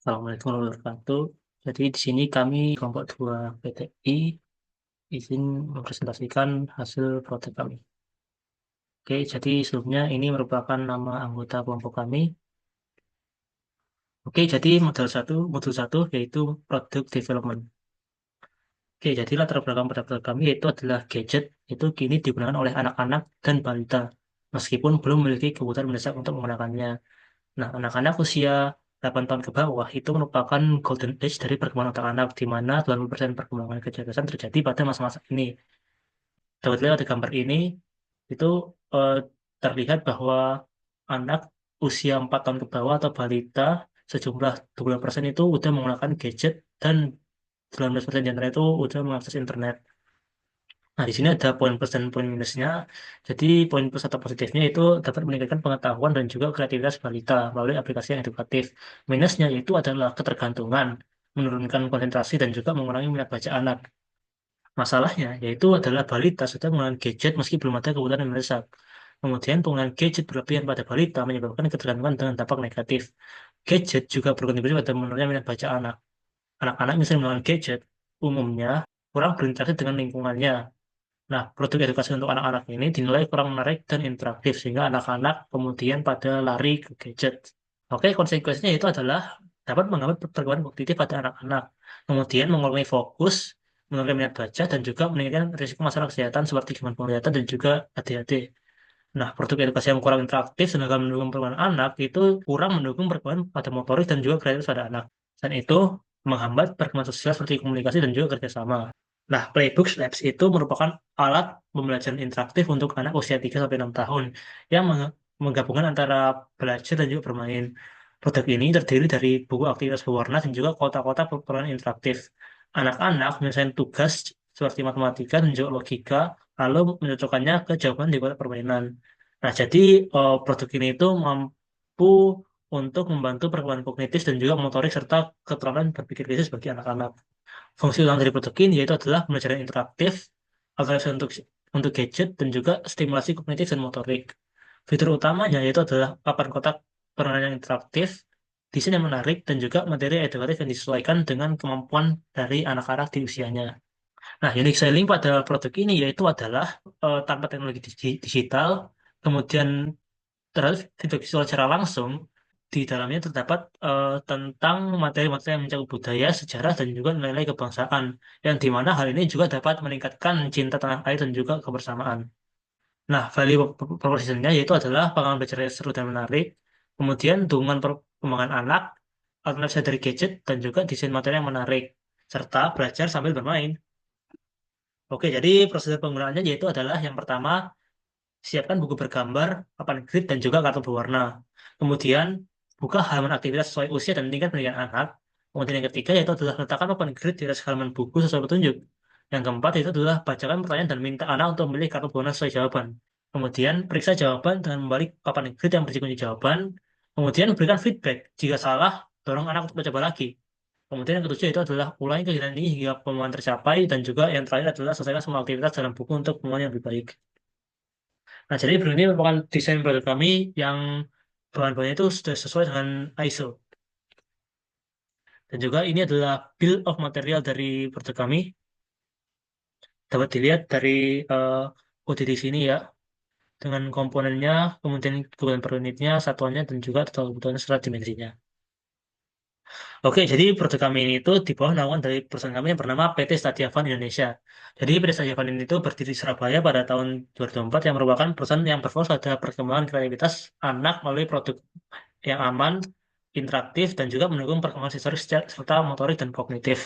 Assalamualaikum warahmatullahi wabarakatuh. Jadi di sini kami kelompok 2 PTI izin mempresentasikan hasil produk kami. Oke, jadi sebelumnya ini merupakan nama anggota kelompok kami. Oke, jadi modul satu yaitu product development. Oke, jadi latar belakang pada produk kami yaitu adalah gadget itu kini digunakan oleh anak-anak dan balita meskipun belum memiliki kebutuhan mendesak untuk menggunakannya. Nah, anak-anak usia 8 tahun ke bawah itu merupakan golden age dari perkembangan otak anak, di mana 80% perkembangan kecerdasan terjadi pada masa-masa ini. Dapat lihat di gambar ini, itu eh, terlihat bahwa anak usia 4 tahun ke bawah atau balita sejumlah 20% itu udah menggunakan gadget dan 19% di antara itu udah mengakses internet. Nah, di sini ada poin plus dan poin minusnya. Jadi, poin plus atau positifnya itu dapat meningkatkan pengetahuan dan juga kreativitas balita melalui aplikasi yang edukatif. Minusnya itu adalah ketergantungan, menurunkan konsentrasi, dan juga mengurangi minat baca anak. Masalahnya yaitu adalah balita sudah menggunakan gadget meski belum ada kebutuhan yang mendesak. Kemudian penggunaan gadget berlebihan pada balita menyebabkan ketergantungan dengan dampak negatif. Gadget juga berkontribusi pada menurunnya minat baca anak. Anak-anak misalnya menggunakan gadget umumnya kurang berinteraksi dengan lingkungannya. Nah, produk edukasi untuk anak-anak ini dinilai kurang menarik dan interaktif, sehingga anak-anak kemudian pada lari ke gadget. Oke, konsekuensinya itu adalah dapat menghambat perkembangan kognitif pada anak-anak, kemudian mengurangi fokus, menurunkan minat baca, dan juga meningkatkan risiko masalah kesehatan seperti gangguan penglihatan dan juga ADHD. Nah, produk edukasi yang kurang interaktif dan akan mendukung perkembangan anak itu kurang mendukung perkembangan pada motorik dan juga kreatif pada anak. Dan itu menghambat perkembangan sosial seperti komunikasi dan juga kerjasama. Nah, Playbooks Labs itu merupakan alat pembelajaran interaktif untuk anak usia 3 sampai 6 tahun yang menggabungkan antara belajar dan juga bermain. Produk ini terdiri dari buku aktivitas berwarna dan juga kotak-kotak permainan interaktif. Anak-anak menyelesaikan tugas seperti matematika dan juga logika, lalu mencocokkannya ke jawaban di kotak permainan. Nah, jadi produk ini itu mampu untuk membantu perkembangan kognitif dan juga motorik serta keterampilan berpikir kritis bagi anak-anak. Fungsi utama dari produk ini yaitu adalah pembelajaran interaktif, alternatif untuk gadget, dan juga stimulasi kognitif dan motorik. Fitur utamanya yaitu adalah papan kotak permainan yang interaktif, desain yang menarik, dan juga materi edukatif yang disesuaikan dengan kemampuan dari anak-anak di usianya. Nah, unique selling pada produk ini yaitu adalah tanpa teknologi digital, kemudian terhadap feedback visual secara langsung, di dalamnya terdapat tentang materi-materi yang mencakup budaya, sejarah, dan juga nilai-nilai kebangsaan, yang dimana hal ini juga dapat meningkatkan cinta tanah air dan juga kebersamaan. Nah, value propositionnya yaitu adalah pengalaman belajar yang seru dan menarik, kemudian dukungan perkembangan anak, alternatif dari gadget, dan juga desain materi yang menarik, serta belajar sambil bermain. Oke, jadi prosedur penggunaannya yaitu adalah yang pertama, siapkan buku bergambar, papan grid, dan juga kartu berwarna. Kemudian, buka halaman aktivitas sesuai usia dan tingkat pendidikan anak. Kemudian yang ketiga yaitu adalah letakkan papan grid di atas halaman buku sesuai petunjuk. Yang keempat itu adalah bacakan pertanyaan dan minta anak untuk memilih kartu berwarna sesuai jawaban. Kemudian, periksa jawaban dengan membalik papan grid yang berisi kunci jawaban. Kemudian, berikan feedback. Jika salah, dorong anak untuk mencoba lagi. Kemudian yang ketujuh itu adalah ulangi kegiatan ini hingga pemahaman tercapai, dan juga yang terakhir adalah selesaikan semua aktivitas dalam buku untuk pemahaman yang lebih baik. Nah, jadi ini merupakan desain produk kami yang bahan-bahannya itu sudah sesuai dengan ISO. Dan juga ini adalah bill of material dari produk kami. Dapat dilihat dari eh, kode di sini ya, dengan komponennya, kemudian kebutuhan per unitnya, satuannya, dan juga total kebutuhannya serta dimensinya. Oke, jadi produk kami ini itu di bawah naungan dari perusahaan kami yang bernama PT Stadia Fund Indonesia. Jadi PT Stadia Fund ini itu berdiri di Surabaya pada tahun 2004 yang merupakan perusahaan yang berfokus pada perkembangan kreativitas anak melalui produk yang aman, interaktif, dan juga mendukung perkembangan sensorik serta motorik dan kognitif.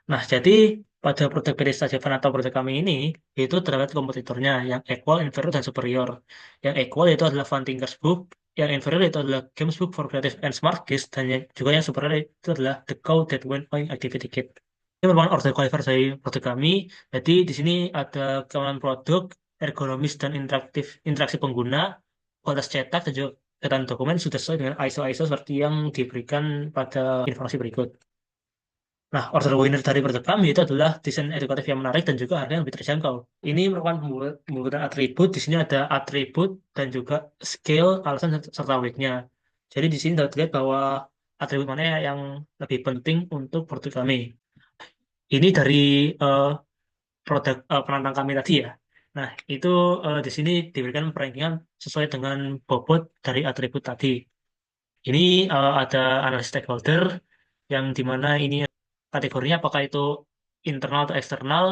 Nah, jadi pada produk PT Stajavan atau produk kami ini, itu terdapat kompetitornya yang equal, inferior, dan superior. Yang equal itu adalah Fun Thinkers Book, yang inferior itu adalah Games Book for Creative and Smart Kids, dan juga yang superior itu adalah The Cow That Went Flying Activity Kit. Ini merupakan order qualifier dari produk kami. Jadi di sini ada keamanan produk, ergonomis dan interaksi pengguna, kualitas cetak, dan juga keterangan dokumen sudah sesuai dengan ISO-ISO seperti yang diberikan pada informasi berikut. Nah, order winner dari produk kami itu adalah desain edukatif yang menarik dan juga harga yang lebih terjangkau. Ini merupakan pembuatan atribut. Di sini ada atribut dan juga scale, alasan serta weight-nya. Jadi di sini dapat dilihat bahwa atribut mana yang lebih penting untuk produk kami. Ini dari eh, produk penantang kami tadi ya. Nah, itu di sini diberikan perankingan sesuai dengan bobot dari atribut tadi. Ini ada analisis stakeholder yang dimana ini kategorinya apakah itu internal atau eksternal,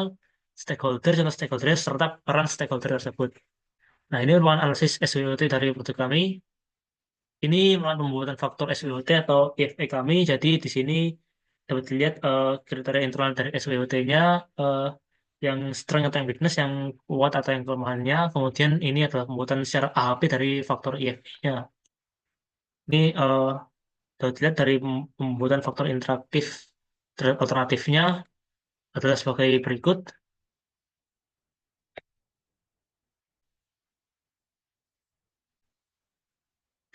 stakeholder, contoh stakeholder, serta peran stakeholder tersebut. Nah, ini merupakan analisis SWOT dari produk kami. Ini merupakan pembuatan faktor SWOT atau IFE kami. Jadi di sini dapat dilihat kriteria internal dari SWOT-nya, yang strength atau yang weakness, yang kuat atau yang kelemahannya. Kemudian ini adalah pembuatan secara AHP dari faktor IFE-nya. Ini dapat dilihat dari pembuatan faktor interaktif terhadap alternatifnya adalah sebagai berikut.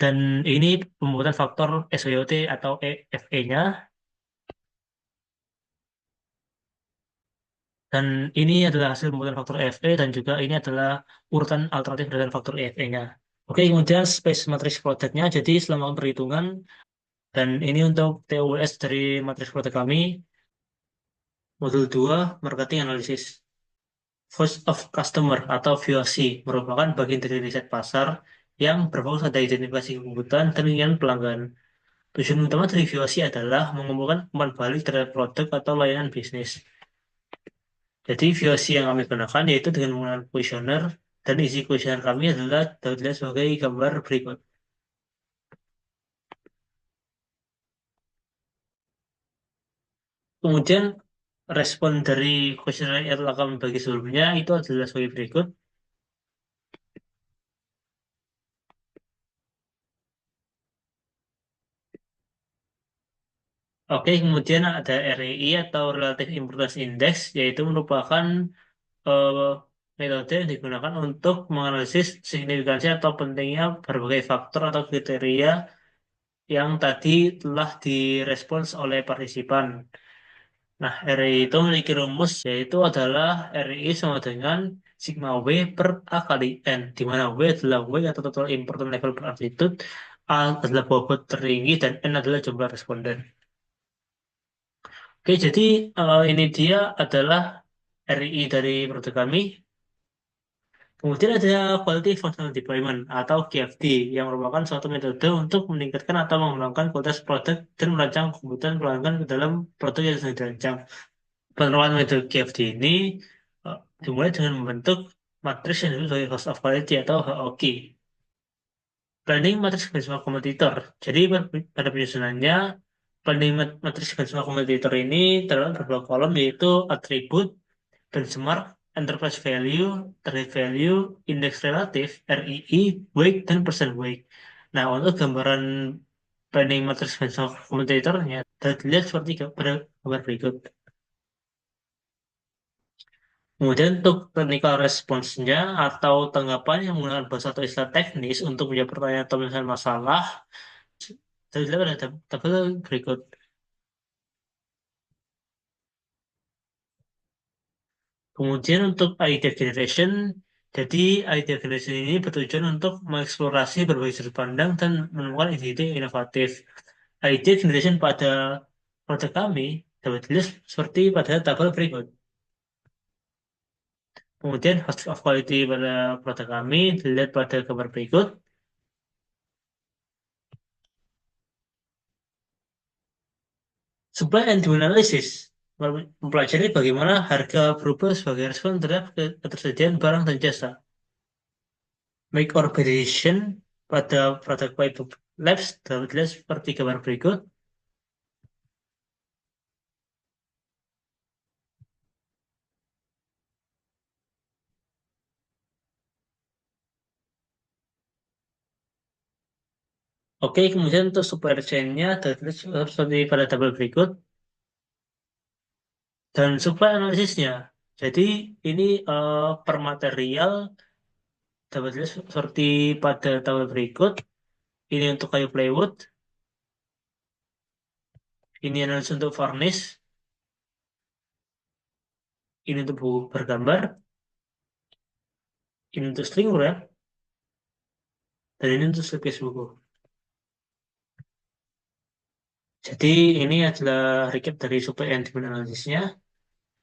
Dan ini pembuatan faktor SWOT atau EFE-nya. Dan ini adalah hasil pembuatan faktor EFE dan juga ini adalah urutan alternatif dari faktor EFE-nya. Oke, kemudian space matrix project-nya. Jadi selama perhitungan, dan ini untuk TOWS dari matriks produk kami, modul 2 marketing analysis. Voice of Customer atau VOC merupakan bagian dari riset pasar yang berfokus pada identifikasi kebutuhan dan keinginan pelanggan. Tujuan utama dari VOC adalah mengumpulkan umpan balik terhadap produk atau layanan bisnis. Jadi VOC yang kami gunakan yaitu dengan menggunakan kuesioner, dan isi kuesioner kami adalah dapat dilihat sebagai gambar berikut. Kemudian respon dari kuesioner yang telah kami bagi sebelumnya itu adalah sebagai berikut. Oke, kemudian ada REI atau Relative Importance Index, yaitu merupakan eh, metode yang digunakan untuk menganalisis signifikansi atau pentingnya berbagai faktor atau kriteria yang tadi telah direspons oleh partisipan. Nah, RI itu memiliki rumus yaitu adalah RI sama dengan sigma W per A kali N, di mana W adalah weight atau total important level per amplitude, A adalah bobot tertinggi, dan N adalah jumlah responden. Oke, jadi ini dia adalah RI dari produk kami. Kemudian ada Quality Functional Deployment atau QFD yang merupakan suatu metode untuk meningkatkan atau mengembangkan kualitas produk dan merancang kebutuhan pelanggan ke dalam produk yang sedang dirancang. Penerapan metode QFD ini dimulai dengan membentuk matriks yang disebut sebagai Host of Quality atau HOQ. Planning matriks benchmark kompetitor. Jadi pada penyusunannya, planning matriks benchmark kompetitor ini terdapat beberapa kolom, yaitu atribut, benchmark, enterprise value, target value, indeks relatif, RII, weight, dan percent weight. Nah, untuk gambaran planning matriks benchmark kompetitornya, dapat dilihat seperti pada gambar berikut. Kemudian untuk technical response-nya atau tanggapan yang menggunakan bahasa atau istilah teknis untuk menjawab pertanyaan atau menyelesaikan masalah, saya lihat pada tabel berikut. Kemudian untuk idea generation, jadi idea generation ini bertujuan untuk mengeksplorasi berbagai sudut pandang dan menemukan ide-ide yang inovatif. Idea generation pada produk kami dapat dilihat seperti pada tabel berikut. Kemudian host of quality pada produk kami dilihat pada gambar berikut. Supply and demand analysis mempelajari bagaimana harga berubah sebagai respon terhadap ketersediaan barang dan jasa. Make or buy decision pada produk White Labs dapat dilihat seperti gambar berikut. Oke, kemudian untuk supply chain-nya dapat dilihat seperti pada tabel berikut. Dan supply analisisnya. Jadi ini per material dapat dilihat seperti pada tabel berikut. Ini untuk kayu plywood, ini analisis untuk varnish, ini untuk buku bergambar, ini untuk string wrap, dan ini untuk slipcase buku. Jadi ini adalah recap dari supply and demand analysisnya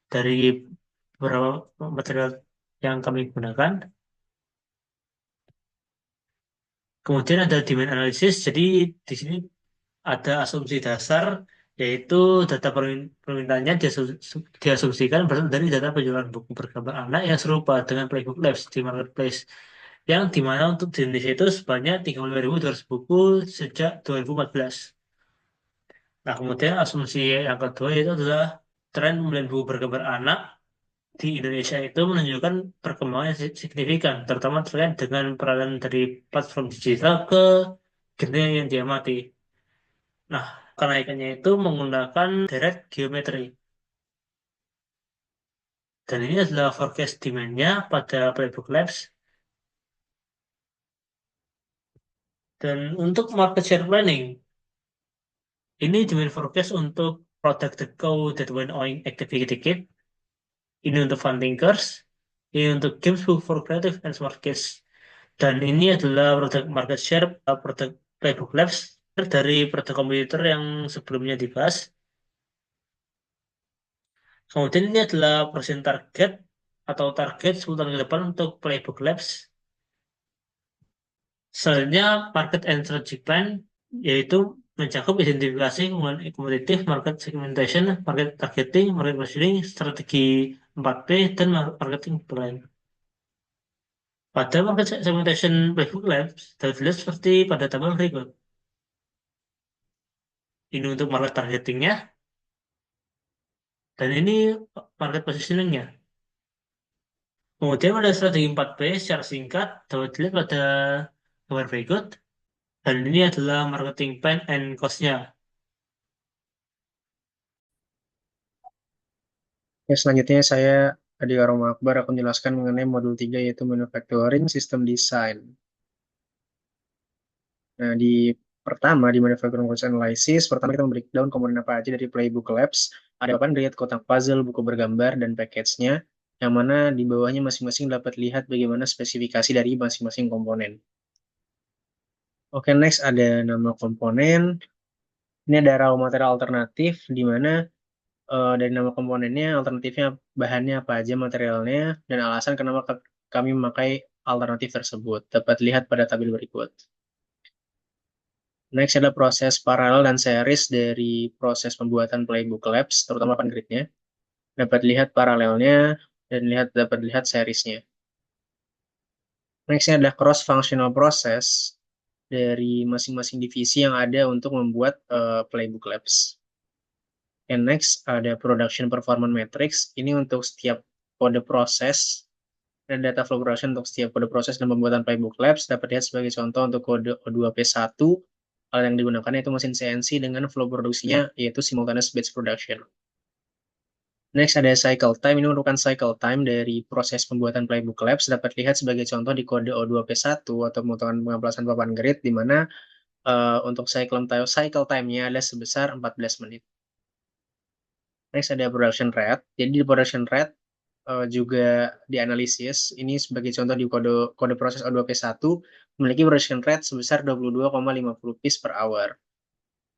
dari beberapa material yang kami gunakan. Kemudian ada demand analysis. Jadi di sini ada asumsi dasar yaitu data permintaannya diasumsikan berasal dari data penjualan buku bergambar anak yang serupa dengan Playbook Labs di marketplace yang dimana untuk di Indonesia itu sebanyak 35.200 buku sejak 2014. Nah, kemudian asumsi yang kedua itu adalah tren pembelian buku bergambar anak di Indonesia itu menunjukkan perkembangan yang signifikan, terutama terkait dengan peralihan dari platform digital ke genre yang diamati. Nah, kenaikannya itu menggunakan direct geometry. Dan ini adalah forecast demand-nya pada Playbook Labs. Dan untuk market share planning, ini demand forecast untuk product the code that went owing activity ticket. Ini untuk fun thinkers. Ini untuk games book for creative and smart kids. Dan ini adalah produk market share produk Playbook Labs dari produk komputer yang sebelumnya dibahas. Kemudian ini adalah persen target atau target 10 tahun ke depan untuk Playbook Labs. Selanjutnya, market and strategy plan, yaitu mencakup identifikasi keunggulan kompetitif, market segmentation, market targeting, market positioning, strategi 4P, dan marketing plan. Pada market segmentation Playbook Labs, dapat dilihat seperti pada tabel berikut. Ini untuk market targetingnya, dan ini market positioningnya. Kemudian ada strategi 4P secara singkat, dapat dilihat pada gambar berikut. Dan ini adalah marketing plan and cost-nya. Ya, selanjutnya saya Adi Aroma Akbar akan menjelaskan mengenai modul 3 yaitu Manufacturing System Design. Nah, di pertama di Manufacturing Process Analysis, pertama kita breakdown komponen apa aja dari Playbook Labs. Ada apa lihat kotak puzzle, buku bergambar, dan package-nya, yang mana di bawahnya masing-masing dapat lihat bagaimana spesifikasi dari masing-masing komponen. Oke, next ada nama komponen. Ini ada raw material alternatif, di mana dari nama komponennya, alternatifnya, bahannya apa aja materialnya, dan alasan kenapa kami memakai alternatif tersebut. Dapat lihat pada tabel berikut. Next ada proses paralel dan series dari proses pembuatan Playbook Labs, terutama grid-nya. Dapat lihat paralelnya dan dapat lihat seriesnya. Nextnya adalah cross-functional process dari masing-masing divisi yang ada untuk membuat Playbook Labs. And next ada production performance matrix. Ini untuk setiap kode proses dan data flow progression untuk setiap kode proses dan pembuatan Playbook Labs. Dapat lihat sebagai contoh untuk kode O2P1. Hal yang digunakan yaitu mesin CNC dengan flow produksinya yaitu simultaneous batch production. Next ada cycle time. Ini merupakan cycle time dari proses pembuatan Playbook Labs. Dapat lihat sebagai contoh di kode O2P1 atau pemotongan pengamplasan papan grid, di mana untuk cycle time-nya ada sebesar 14 menit. Next ada production rate. Jadi di production rate juga dianalisis. Ini sebagai contoh di kode proses O2P1 memiliki production rate sebesar 22,50 piece per hour.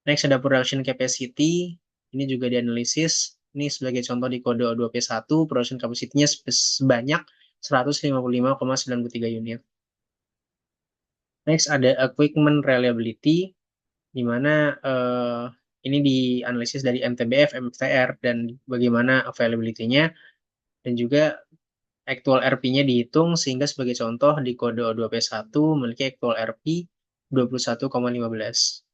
Next ada production capacity. Ini juga dianalisis. Ini sebagai contoh di kode O2P1 production capacity-nya sebanyak 155,93 unit. Next ada equipment reliability, di mana ini dianalisis dari MTBF, MTR, dan bagaimana availability-nya, dan juga actual RP-nya dihitung, sehingga sebagai contoh di kode O2P1 memiliki actual RP 21,15.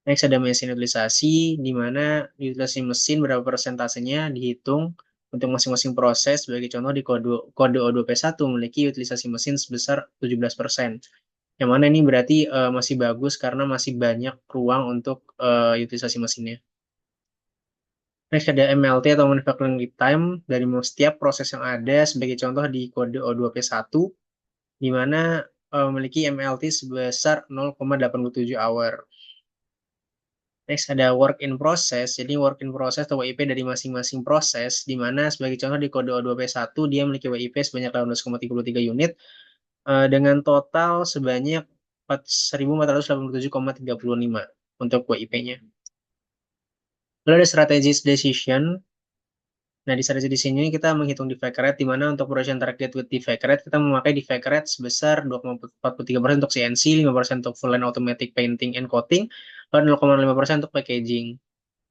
Next ada mesin utilisasi, di mana utilisasi mesin berapa persentasenya dihitung untuk masing-masing proses. Sebagai contoh di kode O2P1 memiliki utilisasi mesin sebesar 17%. Yang mana ini berarti masih bagus karena masih banyak ruang untuk utilisasi mesinnya. Next ada MLT atau manufacturing lead time dari setiap proses yang ada, sebagai contoh di kode O2P1, di mana memiliki MLT sebesar 0,87 hour. Next ada work in process. Jadi work in process atau WIP dari masing-masing proses, di mana sebagai contoh di kode O2P1 dia memiliki WIP sebanyak 18,33 unit dengan total sebanyak 1.487,35 untuk WIP-nya. Lalu ada strategies decision. Nah, di strategy di sini kita menghitung defect rate, di mana untuk production target with defect rate, kita memakai defect rate sebesar 2,43% untuk CNC, 5% untuk full line automatic painting and coating, dan 0,5% untuk packaging.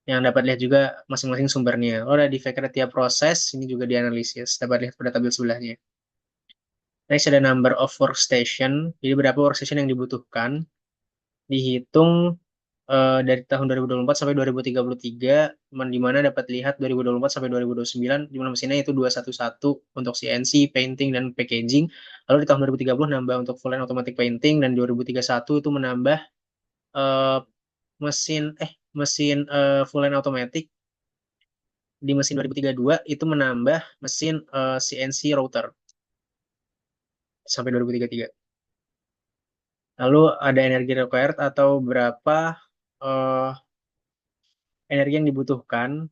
Yang dapat lihat juga masing-masing sumbernya. Lalu ada defect rate tiap proses, ini juga dianalisis, dapat lihat pada tabel sebelahnya. Next ada number of workstation, jadi berapa workstation yang dibutuhkan, dihitung dari tahun 2024 sampai 2033, di mana dapat lihat 2024 sampai 2029 jumlah mesinnya itu 211 untuk CNC, painting, dan packaging. Lalu di tahun 2030 nambah untuk full line automatic painting, dan 2031 itu menambah eh, mesin mesin full line automatic. Di mesin 2032 itu menambah mesin CNC router sampai 2033. Lalu ada energi required atau berapa eh, energi yang dibutuhkan.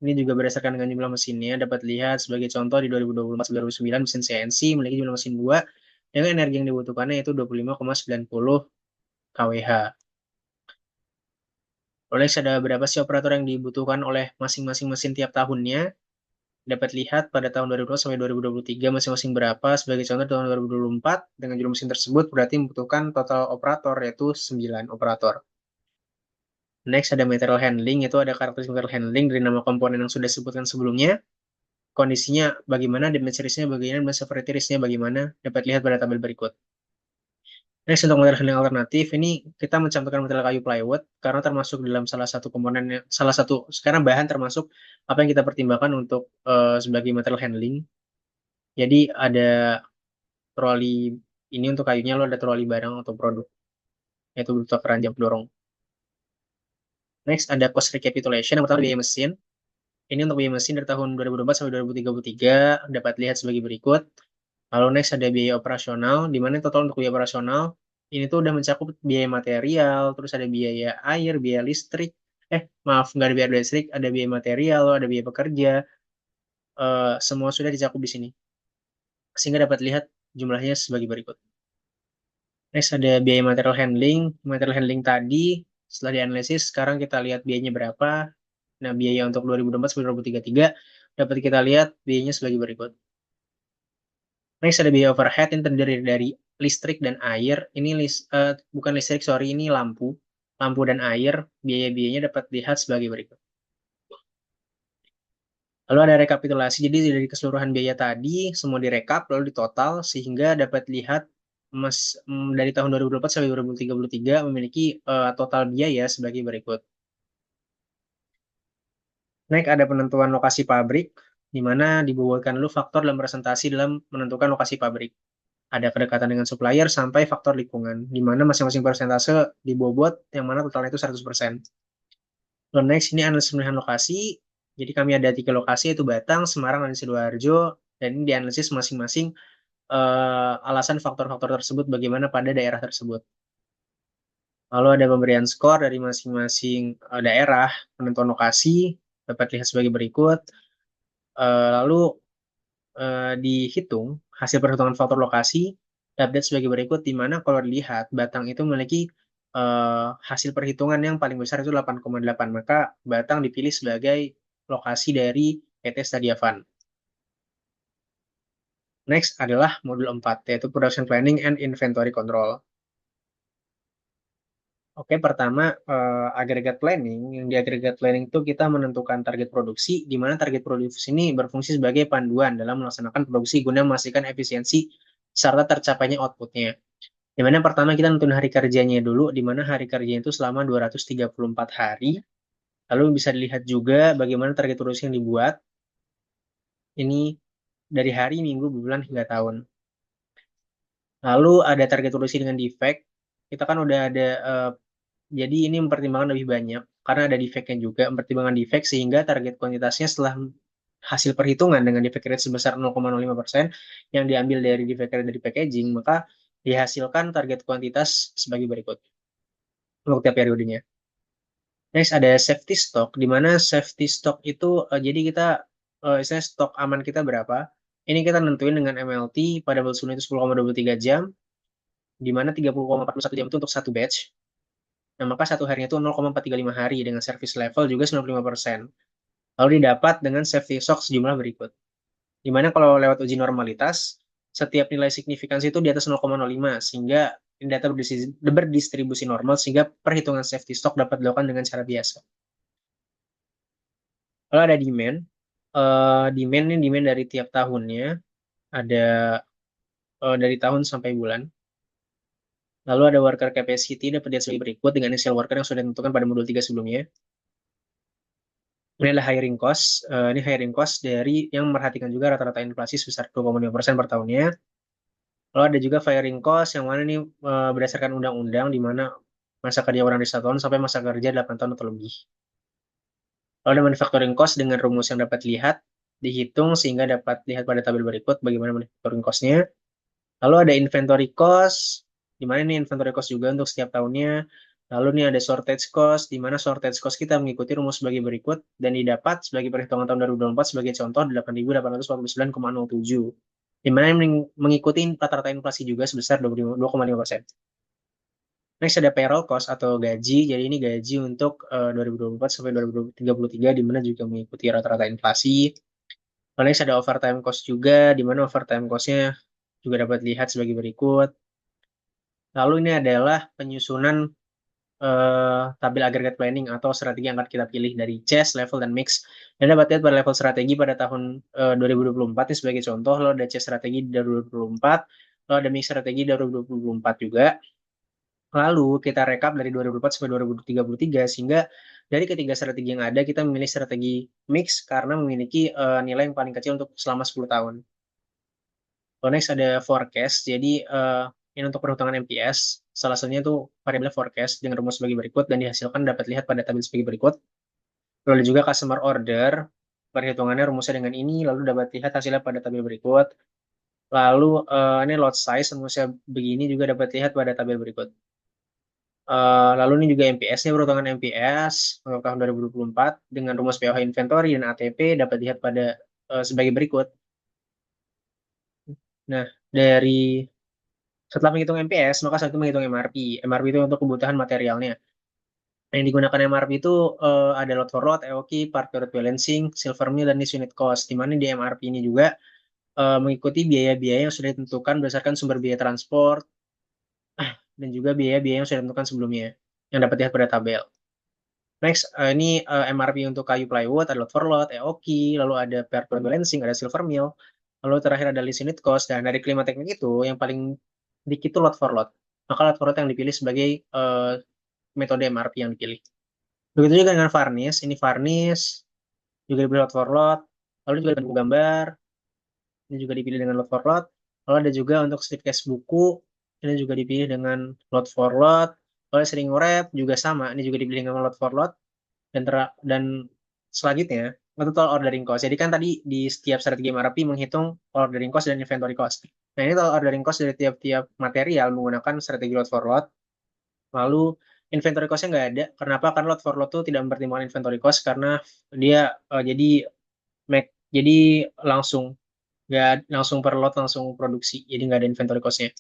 Ini juga berdasarkan dengan jumlah mesinnya. Dapat lihat sebagai contoh di 2024-2009 mesin CNC memiliki jumlah mesin 2 dengan energi yang dibutuhkannya yaitu 25,90 kWh. Oleh ada berapa sih operator yang dibutuhkan oleh masing-masing mesin tiap tahunnya. Dapat lihat pada tahun 2020 sampai 2023 masing-masing berapa. Sebagai contoh tahun 2024 dengan jumlah mesin tersebut berarti membutuhkan total operator yaitu 9 operator. Next ada material handling, itu ada karakteristik material handling dari nama komponen yang sudah disebutkan sebelumnya. Kondisinya bagaimana, damage risk-nya bagaimana, dan severity risk-nya bagaimana, dapat lihat pada tabel berikut. Next, untuk material handling alternatif, ini kita mencampurkan material kayu plywood, karena termasuk dalam salah satu komponen, sekarang bahan termasuk apa yang kita pertimbangkan untuk sebagai material handling. Jadi ada troli, ini untuk kayunya lo ada troli barang atau produk, yaitu berupa keranjang pendorong. Next, ada cost recapitulation, yang pertama biaya mesin. Ini untuk biaya mesin dari tahun 2024 sampai 2033, dapat lihat sebagai berikut. Lalu next ada biaya operasional, di mana total untuk biaya operasional ini tuh udah mencakup biaya material, terus ada biaya air, biaya listrik, maaf nggak ada biaya listrik, ada biaya material, ada biaya pekerja, semua sudah dicakup di sini. Sehingga dapat lihat jumlahnya sebagai berikut. Next ada biaya material handling tadi setelah dianalisis, sekarang kita lihat biayanya berapa. Nah, biaya untuk 2024 sampai 2033 dapat kita lihat biayanya sebagai berikut. Next ada biaya overhead yang terdiri dari listrik dan air. Ini bukan listrik, sorry, ini lampu. Lampu dan air, biaya-biayanya dapat dilihat sebagai berikut. Lalu ada rekapitulasi, jadi dari keseluruhan biaya tadi, semua direkap, lalu ditotal, sehingga dapat lihat dari tahun 2024 sampai 2033 memiliki total biaya sebagai berikut. Next ada penentuan lokasi pabrik, di mana dibobotkan dulu faktor dalam presentasi dalam menentukan lokasi pabrik. Ada kedekatan dengan supplier sampai faktor lingkungan, di mana masing-masing persentase dibobot, yang mana totalnya itu 100%. Lalu next, ini analisis pemilihan lokasi. Jadi kami ada 3 lokasi, yaitu Batang, Semarang, dan Sidoarjo. Dan ini dianalisis masing-masing alasan faktor-faktor tersebut bagaimana pada daerah tersebut. Lalu ada pemberian skor dari masing-masing daerah, penentuan lokasi, dapat lihat sebagai berikut. Lalu dihitung hasil perhitungan faktor lokasi, update sebagai berikut, di mana kalau dilihat Batang itu memiliki hasil perhitungan yang paling besar itu 8,8, maka Batang dipilih sebagai lokasi dari PT Stadia Fund. Next adalah modul 4, yaitu Production Planning and Inventory Control. Oke, pertama agregat planning. Yang di agregat planning itu kita menentukan target produksi, di mana target produksi ini berfungsi sebagai panduan dalam melaksanakan produksi guna memastikan efisiensi serta tercapainya outputnya. Di mana pertama kita nentuin hari kerjanya dulu, di mana hari kerjanya itu selama 234 hari. Lalu bisa dilihat juga bagaimana target produksi yang dibuat. Ini dari hari, minggu, bulan, hingga tahun. Lalu ada target produksi dengan defect. Kita kan udah ada jadi ini mempertimbangkan lebih banyak karena ada defect-nya juga, mempertimbangkan defect sehingga target kuantitasnya setelah hasil perhitungan dengan defect rate sebesar 0,05% yang diambil dari defect rate dari packaging, maka dihasilkan target kuantitas sebagai berikut untuk tiap periodenya. Next ada safety stock, di mana safety stock itu jadi kita istilahnya stok aman kita berapa. Ini kita nentuin dengan MLT pada bulan itu 10,23 jam, di mana 30,41 jam itu untuk satu batch. Nah, maka satu harinya itu 0,435 hari dengan service level juga 95%. Lalu didapat dengan safety stock sejumlah berikut. Di mana kalau lewat uji normalitas, setiap nilai signifikansi itu di atas 0,05, sehingga data berdistribusi normal, sehingga perhitungan safety stock dapat dilakukan dengan cara biasa. Kalau ada demand, demand ini demand dari tiap tahunnya, ada dari tahun sampai bulan. Lalu ada worker capacity dapat dilihat sebagai berikut dengan initial worker yang sudah ditentukan pada modul 3 sebelumnya. Ini adalah hiring cost. Ini hiring cost dari yang memperhatikan juga rata-rata inflasi sebesar 2,5% per tahunnya. Lalu ada juga firing cost yang mana ini berdasarkan undang-undang di mana masa kerja orang di 1 tahun sampai masa kerja 8 tahun atau lebih. Lalu ada manufacturing cost dengan rumus yang dapat dilihat, dihitung sehingga dapat lihat pada tabel berikut bagaimana manufacturing cost-nya. Lalu ada inventory cost, di mana ini inventory cost juga untuk setiap tahunnya. Lalu ini ada shortage cost, di mana shortage cost kita mengikuti rumus sebagai berikut dan didapat sebagai perhitungan tahun 2024 sebagai contoh 8.847, di mana mengikuti rata-rata inflasi juga sebesar 2,5%. Next ada payroll cost atau gaji. Jadi ini gaji untuk 2024 sampai 2033 di mana juga mengikuti rata-rata inflasi. Lalu next ada overtime cost juga, di mana overtime cost-nya juga dapat dilihat sebagai berikut. Lalu ini adalah penyusunan tabel agregat planning atau strategi yang akan kita pilih dari chess, level, dan mix. Dan dapat lihat pada level strategi pada tahun 2024 ini sebagai contoh. Lalu ada chess strategi dari 2024, lalu ada mix strategi dari 2024 juga. Lalu kita rekap dari 2024 sampai 2033 sehingga dari ketiga strategi yang ada kita memilih strategi mix karena memiliki nilai yang paling kecil untuk selama 10 tahun. Lalu next ada forecast. Jadi ini untuk perhitungan MPS. Salah satunya itu variabel forecast dengan rumus sebagai berikut dan dihasilkan dapat lihat pada tabel sebagai berikut. Lalu ada juga customer order. Perhitungannya rumusnya dengan ini, lalu dapat lihat hasilnya pada tabel berikut. Lalu ini lot size, rumusnya begini juga dapat lihat pada tabel berikut. Lalu ini juga MPS-nya, perhitungan MPS untuk tahun 2024 dengan rumus POH inventory dan ATP dapat lihat pada sebagai berikut. Nah, setelah menghitung MPS, maka saat itu menghitung MRP. MRP itu untuk kebutuhan materialnya. Yang digunakan MRP itu ada load for load, EOQ, part period balancing, silver meal, dan unit cost. Di mana di MRP ini juga mengikuti biaya-biaya yang sudah ditentukan berdasarkan sumber biaya transport dan juga biaya-biaya yang sudah ditentukan sebelumnya yang dapat dilihat pada tabel. Next, ini MRP untuk kayu plywood, ada load for load, EOQ, lalu ada part period balancing, ada silver meal, lalu terakhir ada lease unit cost. Dan dari kelima teknik itu, yang paling dikit itu load for load. Maka load for load yang dipilih sebagai metode MRP yang dipilih. Begitu juga dengan varnish. Ini varnish juga dipilih load for load. Lalu juga dengan gambar. Ini juga dipilih dengan load for load. Lalu ada juga untuk slipcase buku. Ini juga dipilih dengan load for load. Lalu sering wrap juga sama. Ini juga dipilih dengan load for load. Dan selanjutnya total ordering cost. Jadi kan tadi di setiap strategi MRP menghitung ordering cost dan inventory cost. Nah ini total ordering cost dari tiap-tiap material menggunakan strategi load for load. Lalu inventory cost-nya nggak ada. Kenapa? Karena load for load itu tidak mempertimbangkan inventory cost karena dia jadi langsung nggak langsung per lot langsung produksi. Jadi nggak ada inventory cost-nya.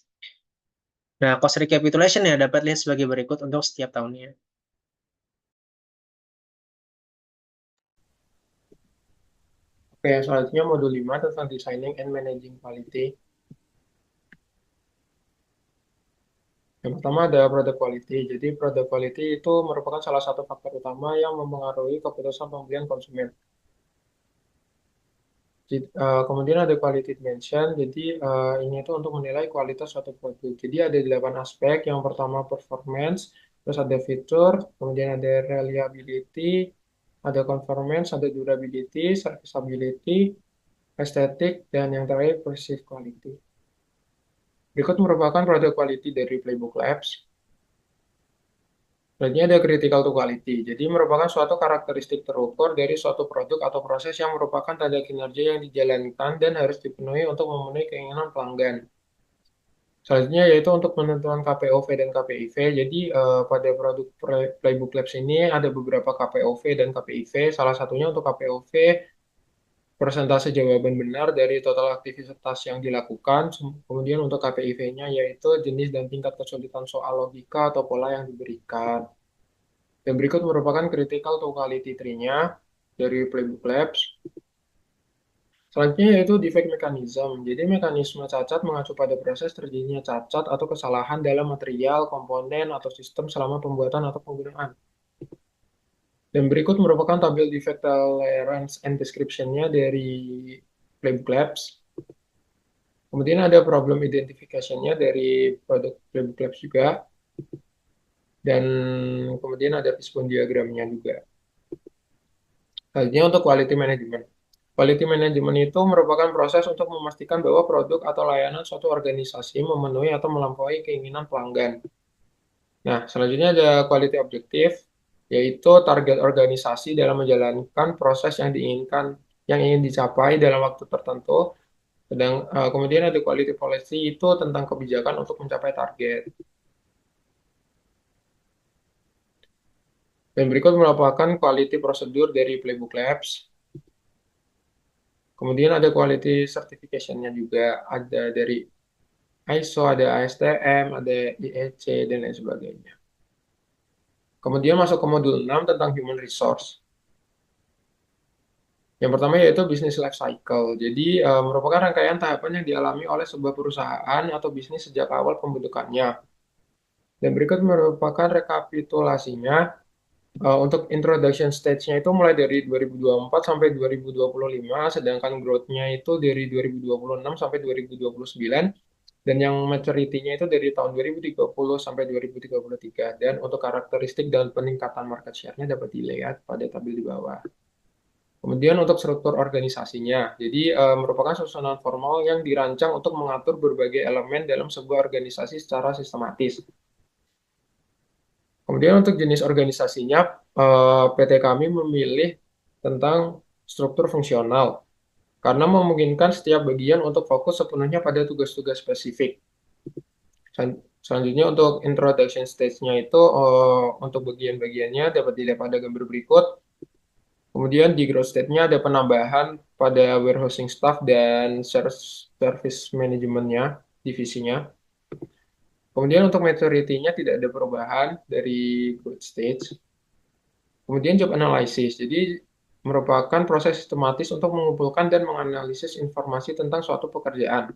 Nah, cost recapitulation ya dapat lihat sebagai berikut untuk setiap tahunnya. Oke, selanjutnya modul 5 tentang Designing and Managing Quality. Yang pertama ada product quality. Jadi product quality itu merupakan salah satu faktor utama yang mempengaruhi keputusan pembelian konsumen. Kemudian ada quality dimension. Jadi ini itu untuk menilai kualitas suatu produk. Jadi ada 8 aspek. Yang pertama performance, terus ada fitur, kemudian ada reliability, ada conformance, ada durability, serviceability, estetik, dan yang terakhir perceived quality. Berikut merupakan produk quality dari Playbook Labs. Selanjutnya ada critical to quality. Jadi merupakan suatu karakteristik terukur dari suatu produk atau proses yang merupakan tanda kinerja yang dijalankan dan harus dipenuhi untuk memenuhi keinginan pelanggan. Selanjutnya yaitu untuk penentuan KPOV dan KPIV. Jadi pada produk Playbook Labs ini ada beberapa KPOV dan KPIV. Salah satunya untuk KPOV persentase jawaban benar dari total aktivitas yang dilakukan. Kemudian untuk KPIV-nya yaitu jenis dan tingkat kesulitan soal logika atau pola yang diberikan. Dan berikut merupakan critical to quality tree-nya dari Playbook Labs. Selanjutnya yaitu defect mechanism. Jadi mekanisme cacat mengacu pada proses terjadinya cacat atau kesalahan dalam material, komponen, atau sistem selama pembuatan atau penggunaan. Dan berikut merupakan tabel defect tolerance and description-nya dari Playbook Labs. Kemudian ada problem identification-nya dari produk Playbook Labs juga. Dan kemudian ada fishbone diagramnya juga. Selanjutnya untuk quality management. Quality management itu merupakan proses untuk memastikan bahwa produk atau layanan suatu organisasi memenuhi atau melampaui keinginan pelanggan. Nah, selanjutnya ada quality objective, yaitu target organisasi dalam menjalankan proses yang diinginkan, yang ingin dicapai dalam waktu tertentu. Kemudian ada quality policy itu tentang kebijakan untuk mencapai target. Dan berikut merupakan quality prosedur dari Playbook Labs. Kemudian ada quality certification-nya juga, ada dari ISO, ada ASTM, ada IEC, dan lain sebagainya. Kemudian masuk ke modul 6 tentang human resource. Yang pertama yaitu business life cycle. Jadi merupakan rangkaian tahapan yang dialami oleh sebuah perusahaan atau bisnis sejak awal pembentukannya. Dan berikut merupakan rekapitulasinya. Untuk introduction stage-nya itu mulai dari 2024 sampai 2025, sedangkan growth-nya itu dari 2026 sampai 2029, dan yang maturity-nya itu dari tahun 2030 sampai 2033. Dan untuk karakteristik dan peningkatan market share-nya dapat dilihat pada tabel di bawah. Kemudian untuk struktur organisasinya, jadi merupakan susunan formal yang dirancang untuk mengatur berbagai elemen dalam sebuah organisasi secara sistematis. Kemudian untuk jenis organisasinya, PT kami memilih tentang struktur fungsional karena memungkinkan setiap bagian untuk fokus sepenuhnya pada tugas-tugas spesifik. Selanjutnya untuk introduction stage-nya itu untuk bagian-bagiannya dapat dilihat pada gambar berikut. Kemudian di growth stage-nya ada penambahan pada warehousing staff dan service manajemennya, divisinya. Kemudian untuk maturity-nya tidak ada perubahan dari growth stage. Kemudian job analysis, jadi merupakan proses sistematis untuk mengumpulkan dan menganalisis informasi tentang suatu pekerjaan.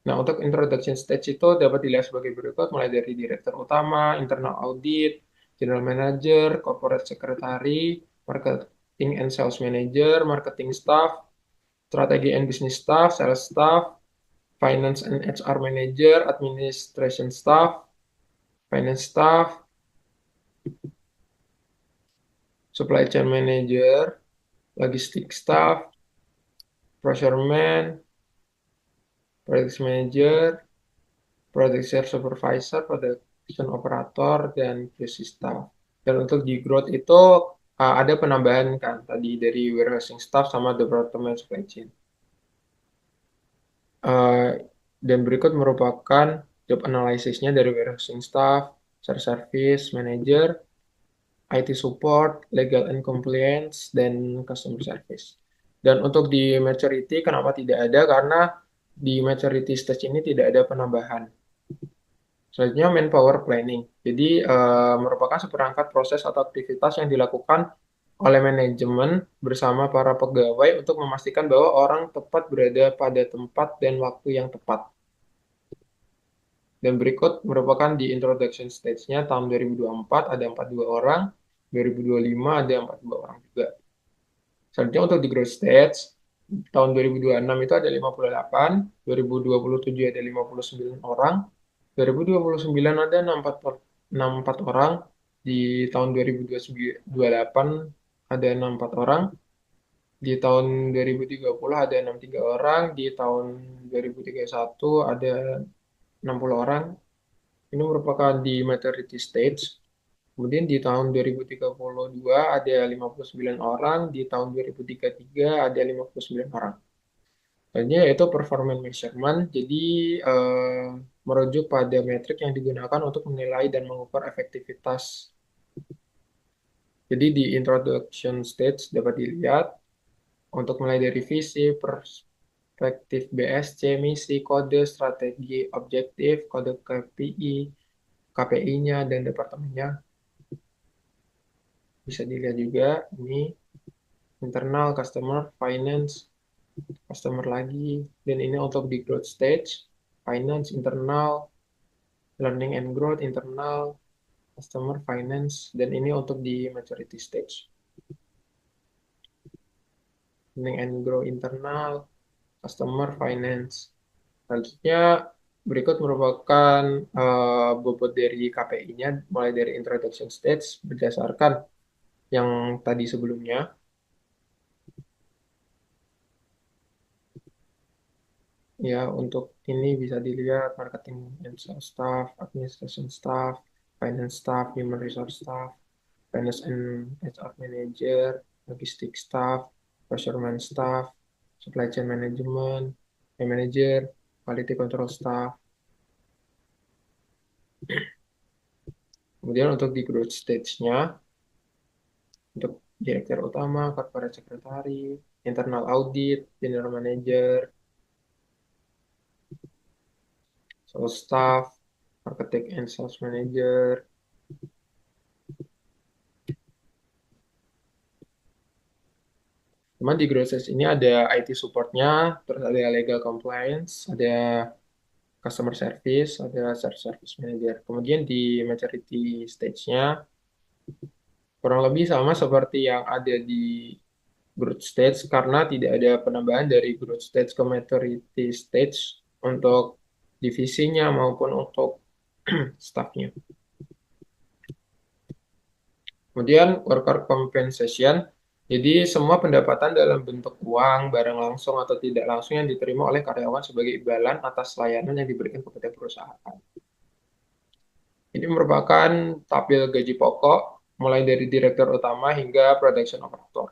Nah, untuk introduction stage itu dapat dilihat sebagai berikut, mulai dari direktur utama, internal audit, general manager, corporate secretary, marketing and sales manager, marketing staff, strategi and business staff, sales staff, finance and HR manager, administration staff, finance staff, supply chain manager, logistic staff, procurement, project manager, project supervisor, production operator, dan QC staff. Dan untuk di growth itu ada penambahan kan tadi dari warehousing staff sama department supply chain. Dan berikut merupakan job analysisnya dari warehousing staff, service manager, IT support, legal and compliance, dan customer service. Dan untuk di maturity, kenapa tidak ada? Karena di maturity stage ini tidak ada penambahan. Selanjutnya manpower planning. Jadi merupakan seperangkat proses atau aktivitas yang dilakukan oleh manajemen bersama para pegawai untuk memastikan bahwa orang tepat berada pada tempat dan waktu yang tepat. Dan berikut merupakan di introduction stage-nya tahun 2024 ada 42 orang, 2025 ada 42 orang juga. Selanjutnya untuk di growth stage, tahun 2026 itu ada 58, 2027 ada 59 orang, 2029 ada 64 orang, di tahun 2028 ada 64 orang, di tahun 2030 ada 63 orang, di tahun 2031 ada 60 orang. Ini merupakan di maturity stage. Kemudian di tahun 2032 ada 59 orang, di tahun 2033 ada 59 orang. Selanjutnya yaitu performance measurement, jadi merujuk pada metrik yang digunakan untuk menilai dan mengukur efektivitas. Jadi di introduction stage dapat dilihat untuk mulai dari visi, perspektif BSC, misi, kode, strategi, objektif, kode KPI, KPI-nya, dan departemennya. Bisa dilihat juga ini internal, customer, finance, customer lagi. Dan ini untuk di growth stage, finance, internal, learning and growth, internal, customer, finance. Dan ini untuk di maturity stage. Learning and grow, internal, customer, finance. Selanjutnya berikut merupakan bobot dari KPI-nya mulai dari introduction stage berdasarkan yang tadi sebelumnya. Ya, untuk ini bisa dilihat marketing and sales staff, administration staff, finance staff, human resource staff, finance and HR manager, logistic staff, procurement staff, supply chain management, manager, quality control staff. Kemudian untuk di growth stage-nya, untuk direktur utama, corporate secretary, internal audit, general manager, sales staff, marketing and sales manager. Cuman di growth stage ini ada IT support-nya, terus ada legal compliance, ada customer service, ada service manager. Kemudian di maturity stage-nya kurang lebih sama seperti yang ada di growth stage karena tidak ada penambahan dari growth stage ke maturity stage untuk divisinya maupun untuk staffnya. Kemudian worker compensation, jadi semua pendapatan dalam bentuk uang, barang langsung atau tidak langsung yang diterima oleh karyawan sebagai imbalan atas layanan yang diberikan kepada perusahaan. Ini merupakan tabel gaji pokok mulai dari direktur utama hingga production operator.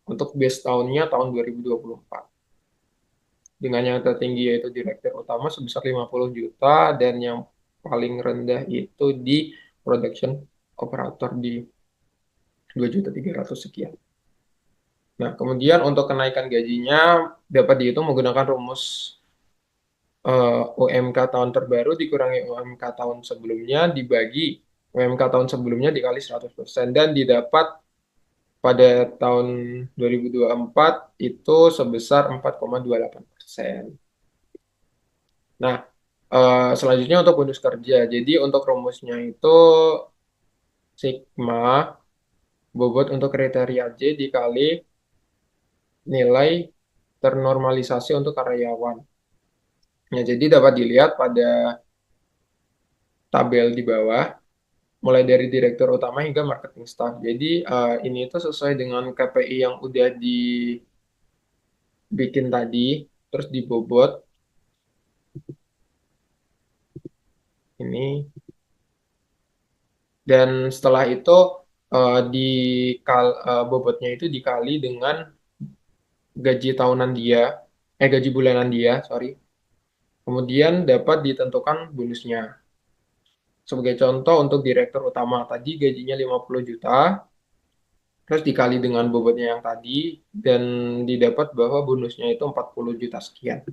Untuk base tahunnya tahun 2024. Dengan yang tertinggi yaitu direktur utama sebesar 50 juta dan yang paling rendah itu di production operator di 2.300.000 sekian. Nah, kemudian untuk kenaikan gajinya dapat dihitung menggunakan rumus UMK tahun terbaru dikurangi UMK tahun sebelumnya dibagi UMK tahun sebelumnya dikali 100% dan didapat pada tahun 2024 itu sebesar 4,28%. Nah, selanjutnya untuk bonus kerja. Jadi untuk rumusnya itu sigma bobot untuk kriteria J dikali nilai ternormalisasi untuk karyawan. Ya, jadi dapat dilihat pada tabel di bawah, mulai dari direktur utama hingga marketing staff. Jadi ini itu sesuai dengan KPI yang udah dibikin tadi, terus dibobot. Ini. Dan setelah itu bobotnya itu dikali dengan gaji tahunan dia, gaji bulanan dia, sorry. Kemudian dapat ditentukan bonusnya. Sebagai contoh untuk direktur utama tadi gajinya 50 juta, terus dikali dengan bobotnya yang tadi, dan didapat bahwa bonusnya itu 40 juta sekian.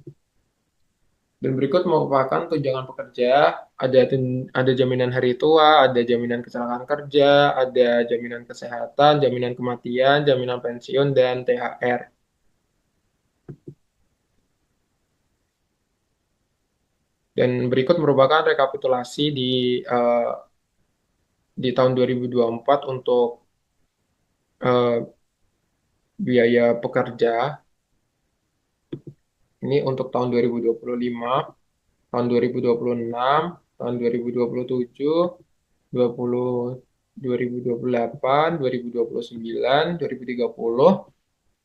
Dan berikut merupakan tunjangan pekerja, ada jaminan hari tua, ada jaminan kecelakaan kerja, ada jaminan kesehatan, jaminan kematian, jaminan pensiun, dan THR. Dan berikut merupakan rekapitulasi di tahun 2024 untuk biaya pekerja. Ini untuk tahun 2025, tahun 2026, tahun 2027, 2028, 2029, 2030,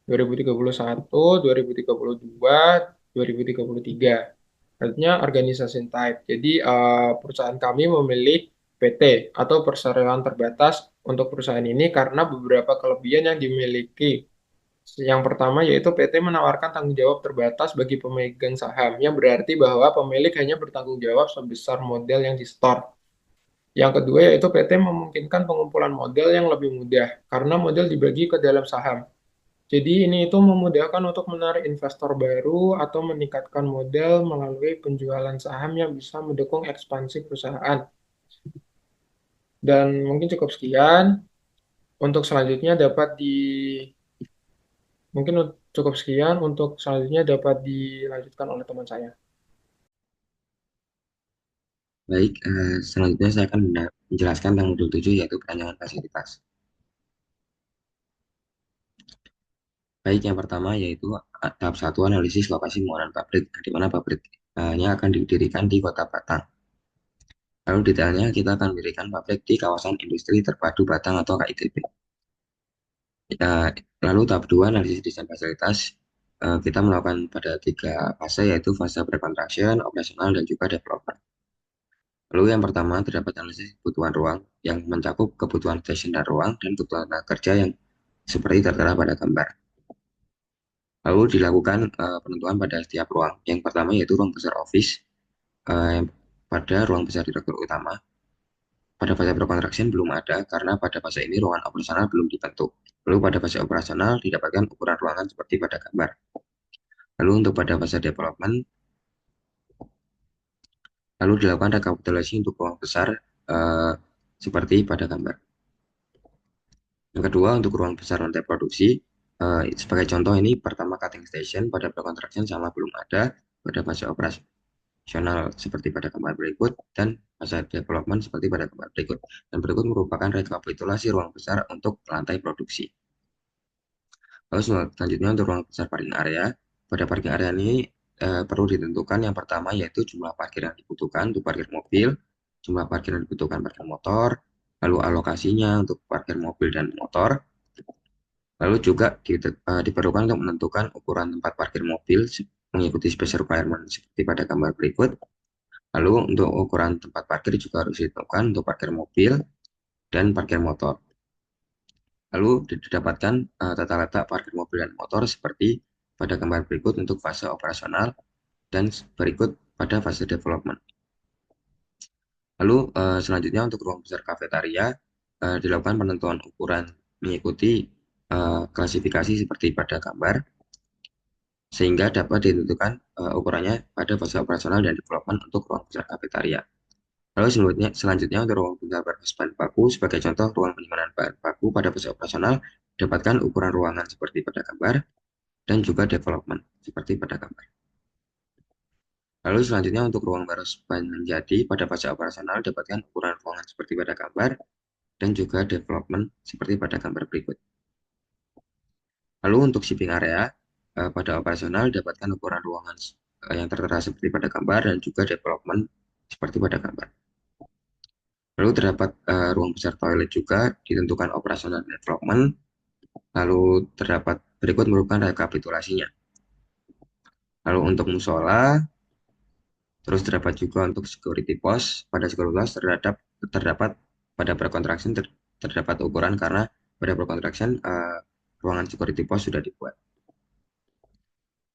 2031, 2032, 2033. Artinya organization type. Jadi perusahaan kami memilih PT atau perseroan terbatas untuk perusahaan ini karena beberapa kelebihan yang dimiliki. Yang pertama yaitu PT menawarkan tanggung jawab terbatas bagi pemegang saham, yang berarti bahwa pemilik hanya bertanggung jawab sebesar modal yang di-store. Yang kedua yaitu PT memungkinkan pengumpulan modal yang lebih mudah karena modal dibagi ke dalam saham. Jadi ini itu memudahkan untuk menarik investor baru atau meningkatkan modal melalui penjualan saham yang bisa mendukung ekspansi perusahaan. Dan mungkin cukup sekian. Untuk selanjutnya mungkin cukup sekian, untuk selanjutnya dapat dilanjutkan oleh teman saya. Baik, selanjutnya saya akan menjelaskan tentang modul 7 yaitu perancangan fasilitas. Baik, yang pertama yaitu tahap 1 analisis lokasi pembangunan pabrik, di mana pabriknya akan didirikan di Kota Batang. Lalu detailnya kita akan mendirikan pabrik di kawasan industri terpadu Batang atau KITB. Lalu tahap 2 analisis desain fasilitas, kita melakukan pada 3 fase yaitu fase pre-construction, operasional, dan juga development. Lalu yang pertama terdapat analisis kebutuhan ruang yang mencakup kebutuhan stasiun dan ruang dan kebutuhan tenaga kerja yang seperti tertera pada gambar. Lalu dilakukan penentuan pada setiap ruang. Yang pertama yaitu ruang besar office pada ruang besar direktur utama. Pada fase pre-construction belum ada karena pada fase ini ruangan operasional belum dibentuk. Lalu pada fase operasional didapatkan ukuran ruangan seperti pada gambar. Lalu untuk pada fase development, lalu dilakukan rekapitulasi untuk ruang besar seperti pada gambar. Yang kedua untuk ruang besar lantai produksi, sebagai contoh ini pertama cutting station pada pre-construction sama belum ada pada fase operasional seperti pada gambar berikut dan fase development seperti pada gambar berikut. Dan berikut merupakan rekapitulasi ruang besar untuk lantai produksi. Lalu selanjutnya untuk ruang besar parking area. Pada parking area ini perlu ditentukan yang pertama yaitu jumlah parkir yang dibutuhkan untuk parkir mobil, jumlah parkir yang dibutuhkan parkir motor, lalu alokasinya untuk parkir mobil dan motor. Lalu juga diperlukan untuk menentukan ukuran tempat parkir mobil mengikuti special requirement seperti pada gambar berikut. Lalu untuk ukuran tempat parkir juga harus ditentukan untuk parkir mobil dan parkir motor. Lalu didapatkan tata letak parkir mobil dan motor seperti pada gambar berikut untuk fase operasional dan berikut pada fase development. Lalu selanjutnya untuk ruang besar kafetaria dilakukan penentuan ukuran mengikuti klasifikasi seperti pada gambar sehingga dapat ditentukan ukurannya pada fase operasional dan development untuk ruang besar kafetaria. Lalu selanjutnya untuk ruang besar bahan baku sebagai contoh ruang penyimpanan bahan baku pada fase operasional dapatkan ukuran ruangan seperti pada gambar dan juga development seperti pada gambar. Lalu selanjutnya untuk ruang baros bahan menjadi pada fase operasional dapatkan ukuran ruangan seperti pada gambar dan juga development seperti pada gambar berikut. Lalu untuk shipping area pada operasional dapatkan ukuran ruangan yang tertera seperti pada gambar dan juga development seperti pada gambar. Lalu terdapat ruang besar toilet juga ditentukan operasional dan development. Lalu terdapat berikut merupakan rekapitulasinya. Lalu untuk musola, terus terdapat juga untuk security post. Pada security post terdapat pada pre-construction terdapat ukuran karena pada pre-construction ruangan security post sudah dibuat.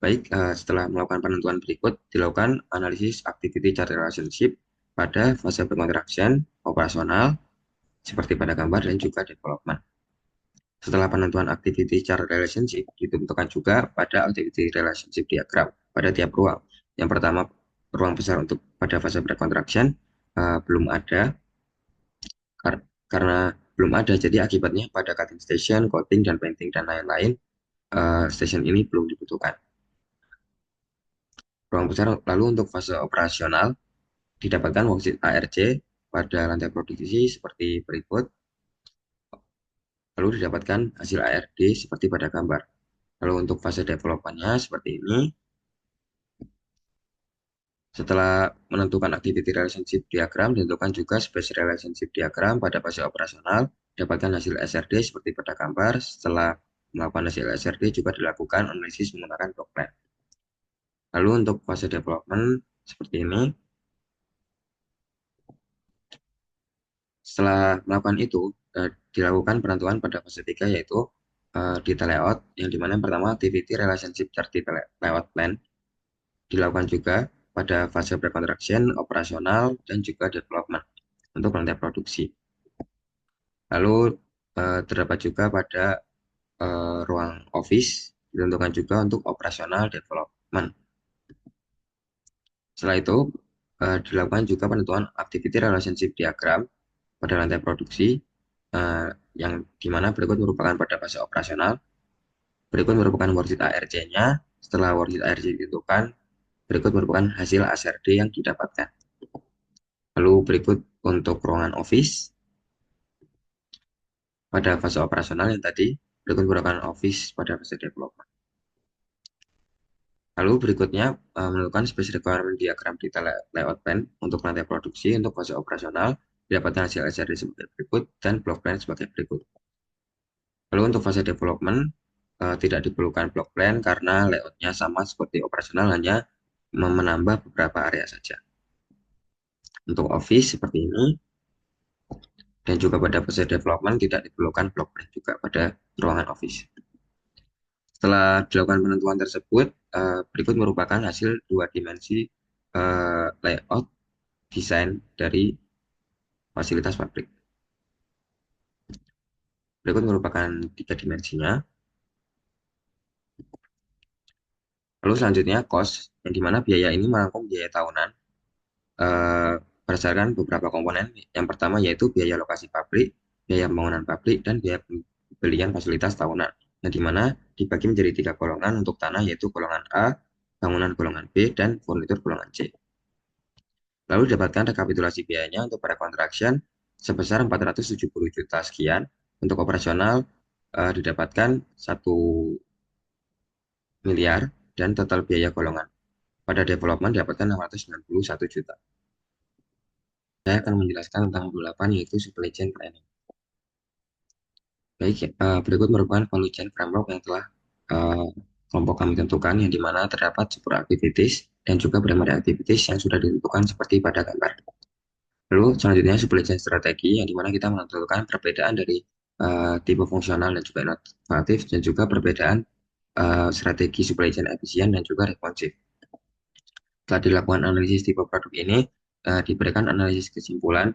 Baik, setelah melakukan penentuan berikut, dilakukan analisis activity chart relationship pada fase pre-construction, operasional, seperti pada gambar dan juga development. Setelah penentuan activity chart relationship, ditentukan juga pada activity relationship diagram pada tiap ruang. Yang pertama, ruang besar untuk pada fase pre-construction belum ada, karena belum ada, jadi akibatnya pada cutting station, coating, dan painting, dan lain-lain, station ini belum dibutuhkan. Ruang besar lalu untuk fase operasional, didapatkan worksheet ARC pada lantai produksi seperti berikut. Lalu didapatkan hasil ARD seperti pada gambar. Lalu untuk fase development-nya seperti ini. Setelah menentukan activity relationship diagram, ditentukan juga space relationship diagram pada fase operasional, dapatkan hasil SRD seperti pada gambar. Setelah melakukan hasil SRD juga dilakukan analisis menggunakan block plan. Lalu untuk fase development seperti ini. Setelah melakukan itu, dilakukan penentuan pada fase 3 yaitu detail layout, yang dimana yang pertama activity relationship chart detail layout plan dilakukan juga pada fase pre-construction, operasional, dan juga development untuk lantai produksi. Lalu terdapat juga pada ruang office ditentukan juga untuk operasional development. Setelah itu dilakukan juga penentuan activity relationship diagram pada lantai produksi yang dimana berikut merupakan pada fase operasional, berikut merupakan worksheet ARC-nya, setelah worksheet ARC ditentukan, berikut merupakan hasil ASRD yang didapatkan. Lalu berikut untuk ruangan office, pada fase operasional yang tadi, berikut merupakan office pada fase development. Lalu berikutnya menentukan space requirement diagram detail layout plan untuk lantai produksi untuk fase operasional, didapatkan hasil SRD sebagai berikut dan block plan sebagai berikut. Lalu untuk fase development tidak diperlukan block plan karena layoutnya sama seperti operasional, hanya menambah beberapa area saja. Untuk office seperti ini, dan juga pada fase development tidak diperlukan block plan juga pada ruangan office. Setelah dilakukan penentuan tersebut, berikut merupakan hasil 2 dimensi layout desain dari fasilitas pabrik. Berikut merupakan 3 dimensinya. Lalu selanjutnya cost, yang dimana biaya ini merangkum biaya tahunan berdasarkan beberapa komponen. Yang pertama yaitu biaya lokasi pabrik, biaya pembangunan pabrik, dan biaya pembelian fasilitas tahunan. Yang dimana dibagi menjadi 3 golongan untuk tanah, yaitu golongan A, bangunan golongan B, dan furnitur golongan C. Lalu dapatkan rekapitulasi biayanya untuk pre-construction sebesar 470 juta sekian. Untuk operasional didapatkan 1 miliar dan total biaya golongan. Pada development didapatkan 691 juta. Saya akan menjelaskan tentang modul 8 yaitu supply chain planning. Baik, berikut merupakan value chain framework yang telah kelompok kami tentukan, yang dimana terdapat 10 activities dan juga primary activities yang sudah ditentukan seperti pada gambar. Lalu selanjutnya supply chain strategi, yang dimana kita menentukan perbedaan dari tipe fungsional dan juga inovatif, dan juga perbedaan strategi supply chain efisien dan juga responsif. Setelah dilakukan analisis tipe produk ini, diberikan analisis kesimpulan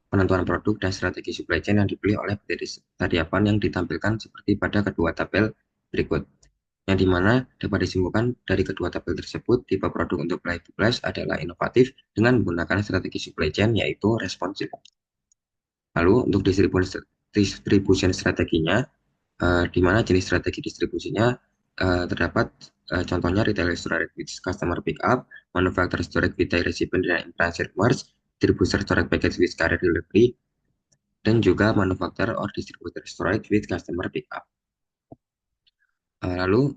penentuan produk dan strategi supply chain yang dipilih oleh PT Tadiapan yang ditampilkan seperti pada kedua tabel berikut. Yang dimana dapat disimpulkan dari kedua tabel tersebut, tipe produk untuk playbook glass adalah inovatif dengan menggunakan strategi supply chain yaitu responsif. Lalu untuk distribution strateginya, di mana jenis strategi distribusinya terdapat contohnya retail storage with customer pickup, manufacturer storage with direct shipment dan in-transit merge, distributor storage package with carrier delivery, dan juga manufacturer or distributor storage with customer pickup. Lalu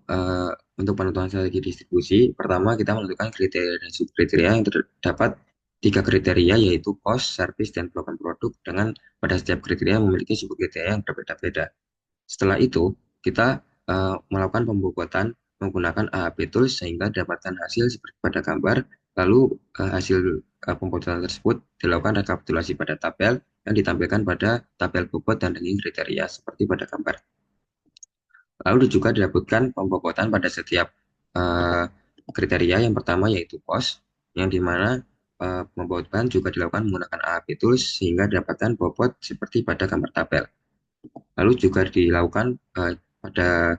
untuk penentuan strategi distribusi, pertama kita menentukan kriteria dan subkriteria yang terdapat 3 kriteria yaitu cost, service, dan broken produk, dengan pada setiap kriteria memiliki subkriteria yang berbeda-beda. Setelah itu kita melakukan pembobotan menggunakan AHP Tools sehingga dapatkan hasil seperti pada gambar. Lalu hasil pembobotan tersebut dilakukan rekapitulasi pada tabel yang ditampilkan pada tabel bobot dan ranking kriteria seperti pada gambar. Lalu juga dilakukan pembobotan pada setiap kriteria. Yang pertama yaitu cost, yang dimana pembobotan juga dilakukan menggunakan AHP Tools sehingga dapatkan bobot seperti pada gambar tabel. Lalu juga dilakukan pada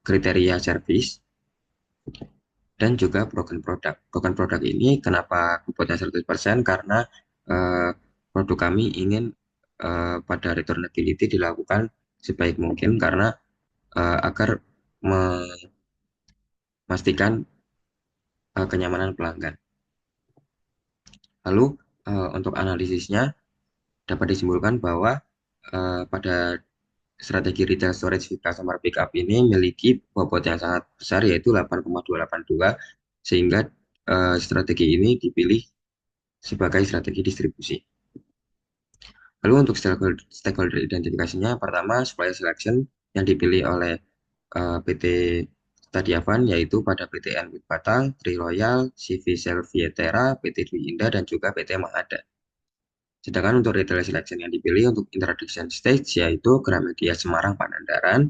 kriteria service dan juga broken product. Broken product ini kenapa bobotnya 100%? Karena produk kami ingin pada returnability dilakukan sebaik mungkin karena agar memastikan kenyamanan pelanggan. Lalu untuk analisisnya dapat disimpulkan bahwa pada strategi retail storage with customer pickup ini memiliki bobot yang sangat besar yaitu 8,282, sehingga strategi ini dipilih sebagai strategi distribusi. Lalu untuk stakeholder identifikasinya, pertama supplier selection yang dipilih oleh PT Tadiapan yaitu pada PT Enwit Batang, Tri Royal, CV Selvietera, PT Dwi Indah, dan juga PT Mahada. Sedangkan untuk retail selection yang dipilih untuk introduction stage yaitu Gramedia Semarang Pangandaran,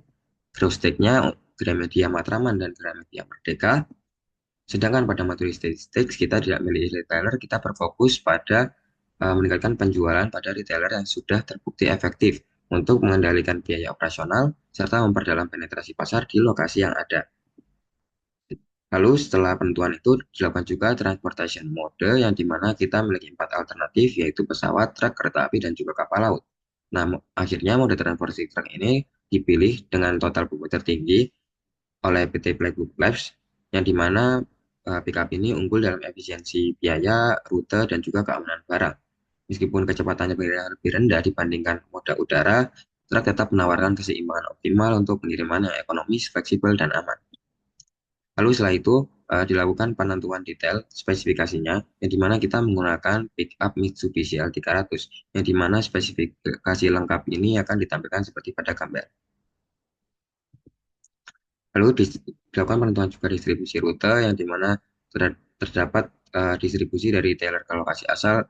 growth stage-nya Gramedia Matraman dan Gramedia Merdeka. Sedangkan pada maturity stage kita tidak memilih retailer, kita berfokus pada meningkatkan penjualan pada retailer yang sudah terbukti efektif untuk mengendalikan biaya operasional serta memperdalam penetrasi pasar di lokasi yang ada. Lalu setelah penentuan itu dilakukan juga transportation mode yang dimana kita memiliki 4 alternatif yaitu pesawat, truk, kereta api, dan juga kapal laut. Nah, akhirnya moda transportasi truk ini dipilih dengan total bobot tertinggi oleh PT Playbook Labs, yang dimana pickup ini unggul dalam efisiensi biaya, rute, dan juga keamanan barang. Meskipun kecepatannya lebih rendah dibandingkan moda udara, truk tetap menawarkan keseimbangan optimal untuk pengiriman yang ekonomis, fleksibel, dan aman. Lalu setelah itu dilakukan penentuan detail spesifikasinya, yang dimana kita menggunakan pickup Mitsubishi L300, yang dimana spesifikasi lengkap ini akan ditampilkan seperti pada gambar. Lalu dilakukan penentuan juga distribusi rute, yang dimana terdapat distribusi dari retailer ke lokasi asal,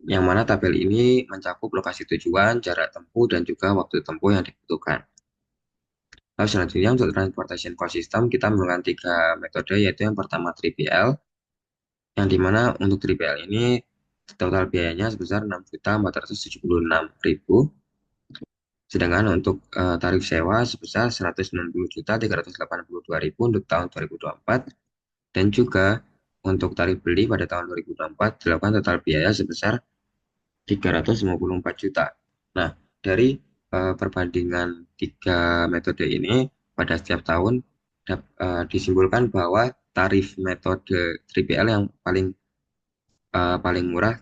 yang mana tabel ini mencakup lokasi tujuan, jarak tempuh, dan juga waktu tempuh yang dibutuhkan. Lalu selanjutnya untuk transportation cost system kita menggunakan 3 metode, yaitu yang pertama 3PL, yang dimana untuk 3PL ini total biayanya sebesar 6.476.000, sedangkan untuk tarif sewa sebesar 190.382.000 untuk tahun 2024, dan juga untuk tarif beli pada tahun 2024 dilakukan total biaya sebesar 354 juta. Nah, dari perbandingan 3 metode ini pada setiap tahun disimpulkan bahwa tarif metode 3PL yang paling murah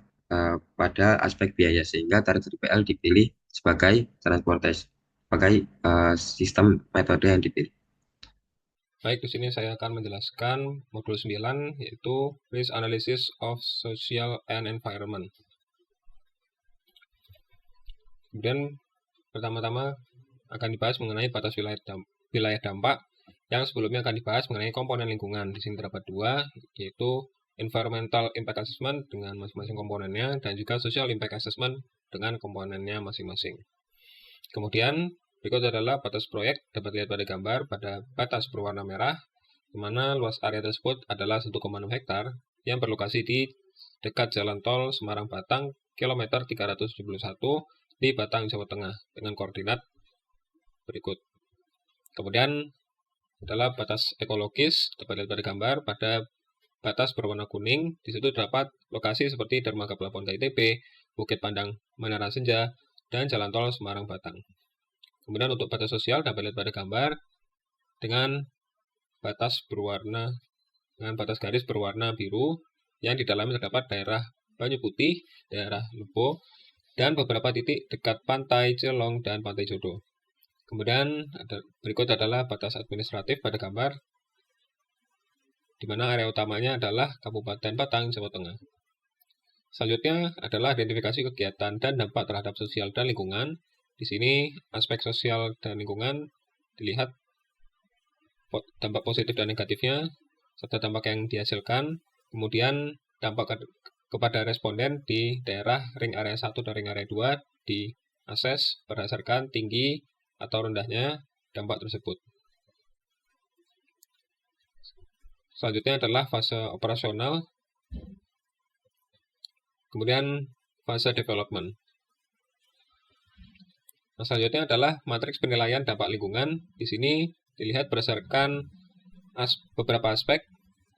pada aspek biaya, sehingga tarif 3PL dipilih sebagai sistem metode yang dipilih. Baik, di sini saya akan menjelaskan modul 9, yaitu Risk Analysis of Social and Environment. Kemudian pertama-tama akan dibahas mengenai batas wilayah dampak, yang sebelumnya akan dibahas mengenai komponen lingkungan. Di sini terdapat 2, yaitu Environmental Impact Assessment dengan masing-masing komponennya, dan juga Social Impact Assessment dengan komponennya masing-masing. Kemudian berikut adalah batas proyek, dapat dilihat pada gambar pada batas berwarna merah, di mana luas area tersebut adalah 1,6 hektar yang berlokasi di dekat Jalan Tol Semarang-Batang, kilometer 371 di Batang, Jawa Tengah, dengan koordinat berikut. Kemudian adalah batas ekologis, dapat dilihat pada gambar pada batas berwarna kuning. Di situ terdapat lokasi seperti Dermaga Pelabuhan KITB, Bukit Pandang Menara Senja, dan Jalan Tol Semarang-Batang. Kemudian untuk batas sosial dapat dilihat pada gambar dengan batas garis berwarna biru, yang di dalamnya terdapat daerah Banyu Putih, daerah Lebo, dan beberapa titik dekat Pantai Celong dan Pantai Jodo. Kemudian berikut adalah batas administratif pada gambar, di mana area utamanya adalah Kabupaten Batang, Jawa Tengah. Selanjutnya adalah identifikasi kegiatan dan dampak terhadap sosial dan lingkungan. Di sini aspek sosial dan lingkungan dilihat dampak positif dan negatifnya, serta dampak yang dihasilkan. Kemudian dampak kepada responden di daerah ring area 1 dan ring area 2 diakses berdasarkan tinggi atau rendahnya dampak tersebut. Selanjutnya adalah fase operasional, kemudian fase development. Nah, selanjutnya adalah matriks penilaian dampak lingkungan. Di sini dilihat berdasarkan beberapa aspek,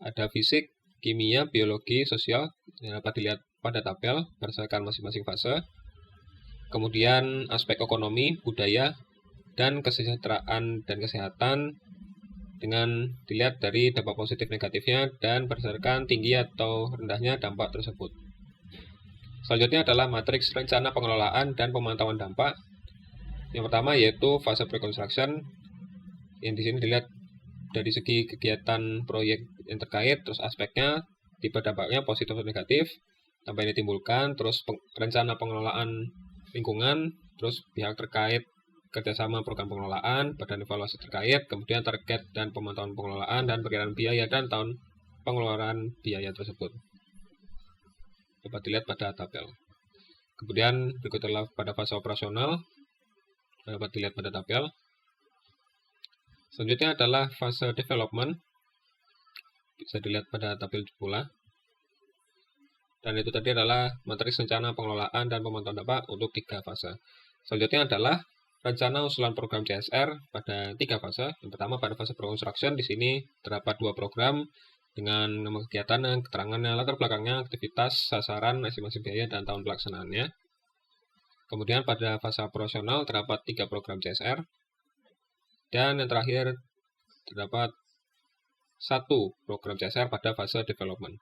ada fisik, kimia, biologi, sosial, yang dapat dilihat pada tabel berdasarkan masing-masing fase. Kemudian aspek ekonomi, budaya, dan kesejahteraan dan kesehatan, dengan dilihat dari dampak positif negatifnya dan berdasarkan tinggi atau rendahnya dampak tersebut. Selanjutnya adalah matriks rencana pengelolaan dan pemantauan dampak. Yang pertama yaitu fase pre-construction, yang di sini dilihat dari segi kegiatan proyek yang terkait, terus aspeknya, tipe dampaknya positif atau negatif, dampak yang ditimbulkan, terus rencana pengelolaan lingkungan, terus pihak terkait, kerjasama program pengelolaan, badan evaluasi terkait, kemudian target dan pemantauan pengelolaan, dan perkiraan biaya dan tahun pengeluaran biaya tersebut. Dapat dilihat pada tabel. Kemudian berikut adalah pada fase operasional, dapat dilihat pada tabel. Selanjutnya adalah fase development, bisa dilihat pada tabel pula. Dan itu tadi adalah matriks rencana pengelolaan dan pemantauan dampak untuk 3 fase. Selanjutnya adalah rencana usulan program CSR pada 3 fase. Yang pertama pada fase pre-construction, di sini terdapat 2 program dengan nama kegiatan, keterangannya, latar belakangnya, aktivitas, sasaran, estimasi biaya, dan tahun pelaksanaannya. Kemudian pada fase operasional terdapat 3 program CSR. Dan yang terakhir terdapat 1 program CSR pada fase development.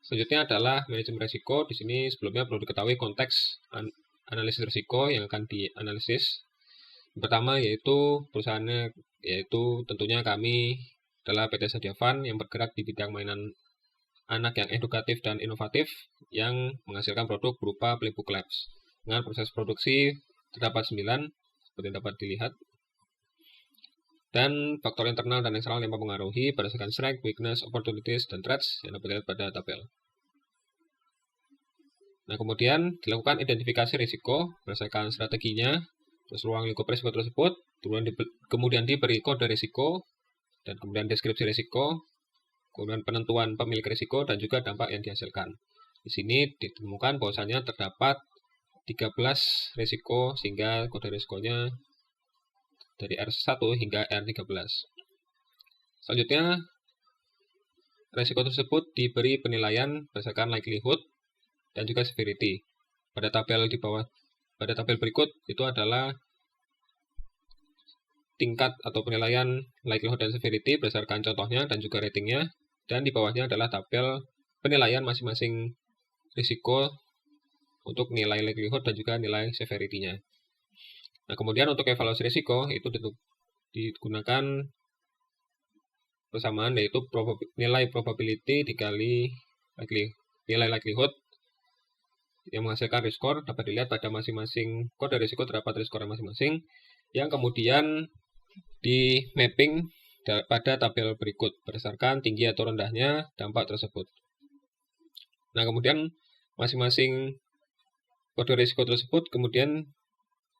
Selanjutnya adalah manajemen risiko. Di sini sebelumnya perlu diketahui konteks analisis risiko yang akan dianalisis. Yang pertama yaitu perusahaannya, yaitu tentunya kami adalah PT Sadia Fund yang bergerak di bidang mainan anak yang edukatif dan inovatif yang menghasilkan produk berupa Playbook Labs. Dengan proses produksi terdapat 9, seperti yang dapat dilihat. Dan faktor internal dan eksternal yang mempengaruhi berdasarkan strength, weakness, opportunities, dan threats yang dapat dilihat pada tabel. Nah, kemudian dilakukan identifikasi risiko berdasarkan strateginya, terus ruang lingkup risiko tersebut, kemudian diberi kode risiko, dan kemudian deskripsi risiko, kemudian penentuan pemilik risiko, dan juga dampak yang dihasilkan. Di sini ditemukan bahwasanya terdapat 13 risiko sehingga kode risikonya dari R1 hingga R13. Selanjutnya, risiko tersebut diberi penilaian berdasarkan likelihood dan juga severity. Pada tabel berikut itu adalah tingkat atau penilaian likelihood dan severity berdasarkan contohnya dan juga ratingnya, dan di bawahnya adalah tabel penilaian masing-masing risiko untuk nilai likelihood dan juga nilai severity-nya. Nah, kemudian untuk evaluasi risiko itu digunakan persamaan, yaitu nilai probability dikali nilai likelihood yang menghasilkan risk score. Dapat dilihat pada masing-masing kode risiko terdapat risk score masing-masing yang kemudian di mapping pada tabel berikut berdasarkan tinggi atau rendahnya dampak tersebut. Nah, kemudian masing-masing kode risiko tersebut kemudian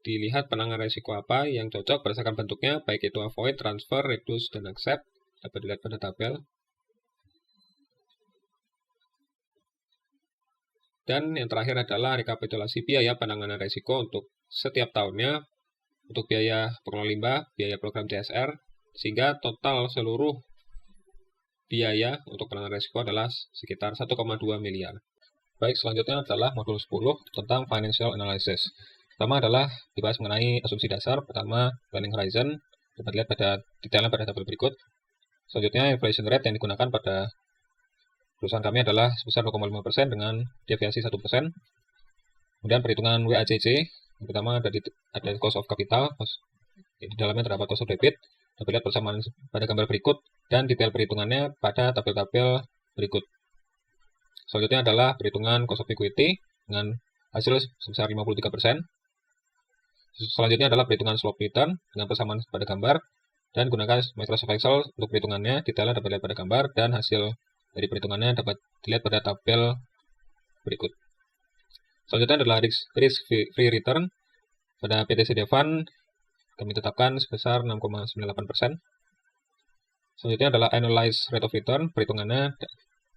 dilihat penanganan risiko apa yang cocok berdasarkan bentuknya, baik itu avoid, transfer, reduce, dan accept. Dapat dilihat pada tabel. Dan yang terakhir adalah rekapitulasi biaya penanganan risiko untuk setiap tahunnya, untuk biaya pengelola limbah, biaya program CSR, sehingga total seluruh biaya untuk penanganan risiko adalah sekitar 1,2 miliar. Baik, selanjutnya adalah modul 10 tentang financial analysis. Pertama adalah dibahas mengenai asumsi dasar. Pertama, planning horizon, dapat dilihat pada detailnya pada tabel berikut. Selanjutnya, inflation rate yang digunakan pada perusahaan kami adalah sebesar 0,5% dengan deviasi 1%. Kemudian perhitungan WACC, yang pertama ada cost of capital, di dalamnya terdapat cost of debit. Dapat lihat persamaan pada gambar berikut dan detail perhitungannya pada tabel-tabel berikut. Selanjutnya adalah perhitungan cost of equity dengan hasil sebesar 53%. Selanjutnya adalah perhitungan slope return dengan persamaan pada gambar dan gunakan Microsoft Excel untuk perhitungannya. Detailnya dapat dilihat pada gambar dan hasil dari perhitungannya dapat dilihat pada tabel berikut. Selanjutnya adalah risk free return. Pada PT Sadia Fund kami tetapkan sebesar 6,98%. Selanjutnya adalah annualized rate of return. Perhitungannya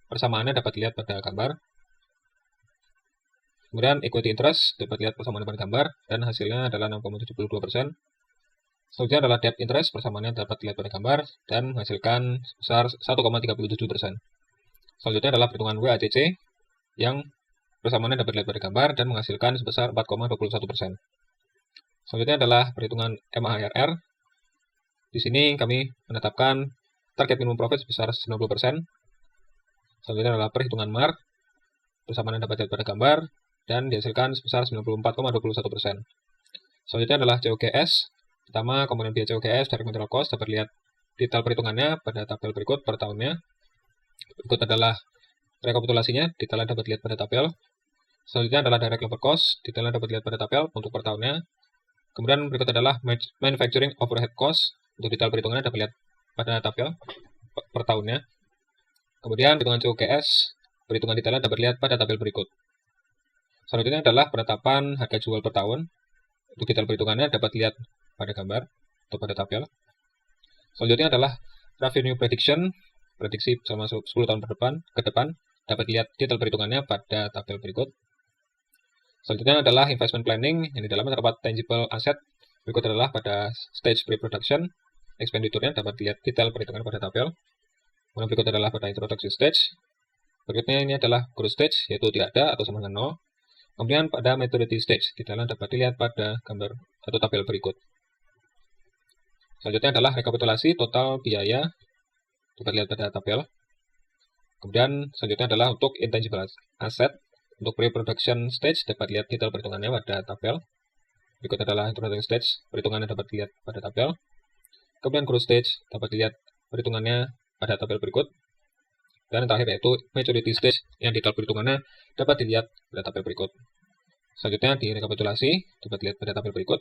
persamaannya dapat dilihat pada gambar. Kemudian equity interest dapat dilihat persamaan pada gambar dan hasilnya adalah 6,72%. Selanjutnya adalah debt interest, persamaannya dapat dilihat pada gambar dan menghasilkan sebesar 1,37%. Selanjutnya adalah perhitungan WACC yang persamaannya dapat dilihat pada gambar dan menghasilkan sebesar 4,21%. Selanjutnya adalah perhitungan MARR. Di sini kami menetapkan target minimum profit sebesar 90%. Selanjutnya adalah perhitungan MAR, persamaannya dapat dilihat pada gambar dan dihasilkan sebesar 94,21%. Selanjutnya adalah COGS. Pertama, komponen biaya COGS dari material cost dapat dilihat detail perhitungannya pada tabel berikut per tahunnya. Berikut adalah rekapitulasinya, detailnya dapat dilihat pada tabel. Selanjutnya adalah direct labor cost, detailnya dapat dilihat pada tabel untuk per tahunnya. Kemudian berikut adalah manufacturing overhead cost, untuk detail perhitungannya dapat dilihat pada tabel per tahunnya. Kemudian perhitungan COGS, perhitungan detailnya dapat dilihat pada tabel berikut. Selanjutnya adalah penetapan harga jual per tahun. Untuk detail perhitungannya dapat dilihat pada gambar atau pada tabel. Selanjutnya adalah revenue prediction, prediksi selama 10 tahun ke depan, dapat dilihat detail perhitungannya pada tabel berikut. Selanjutnya adalah investment planning, yang di dalamnya terdapat tangible asset. Berikut adalah pada stage pre-production, expenditure-nya dapat dilihat detail perhitungan pada tabel. Kemudian berikut adalah pada introduction stage. Berikutnya ini adalah growth stage, yaitu tidak ada atau sama dengan 0. Kemudian pada maturity stage, detailnya dapat dilihat pada gambar atau tabel berikut. Selanjutnya adalah rekapitulasi total biaya, dapat dilihat pada tabel. Kemudian selanjutnya adalah untuk intangible asset, untuk pre-production stage dapat dilihat detail perhitungannya pada tabel. Berikut adalah introduction stage, perhitungannya dapat dilihat pada tabel. Kemudian growth stage dapat dilihat perhitungannya pada tabel berikut. Dan yang terakhir yaitu maturity stage yang detail perhitungannya dapat dilihat pada tabel berikut. Selanjutnya di rekapitulasi dapat dilihat pada tabel berikut.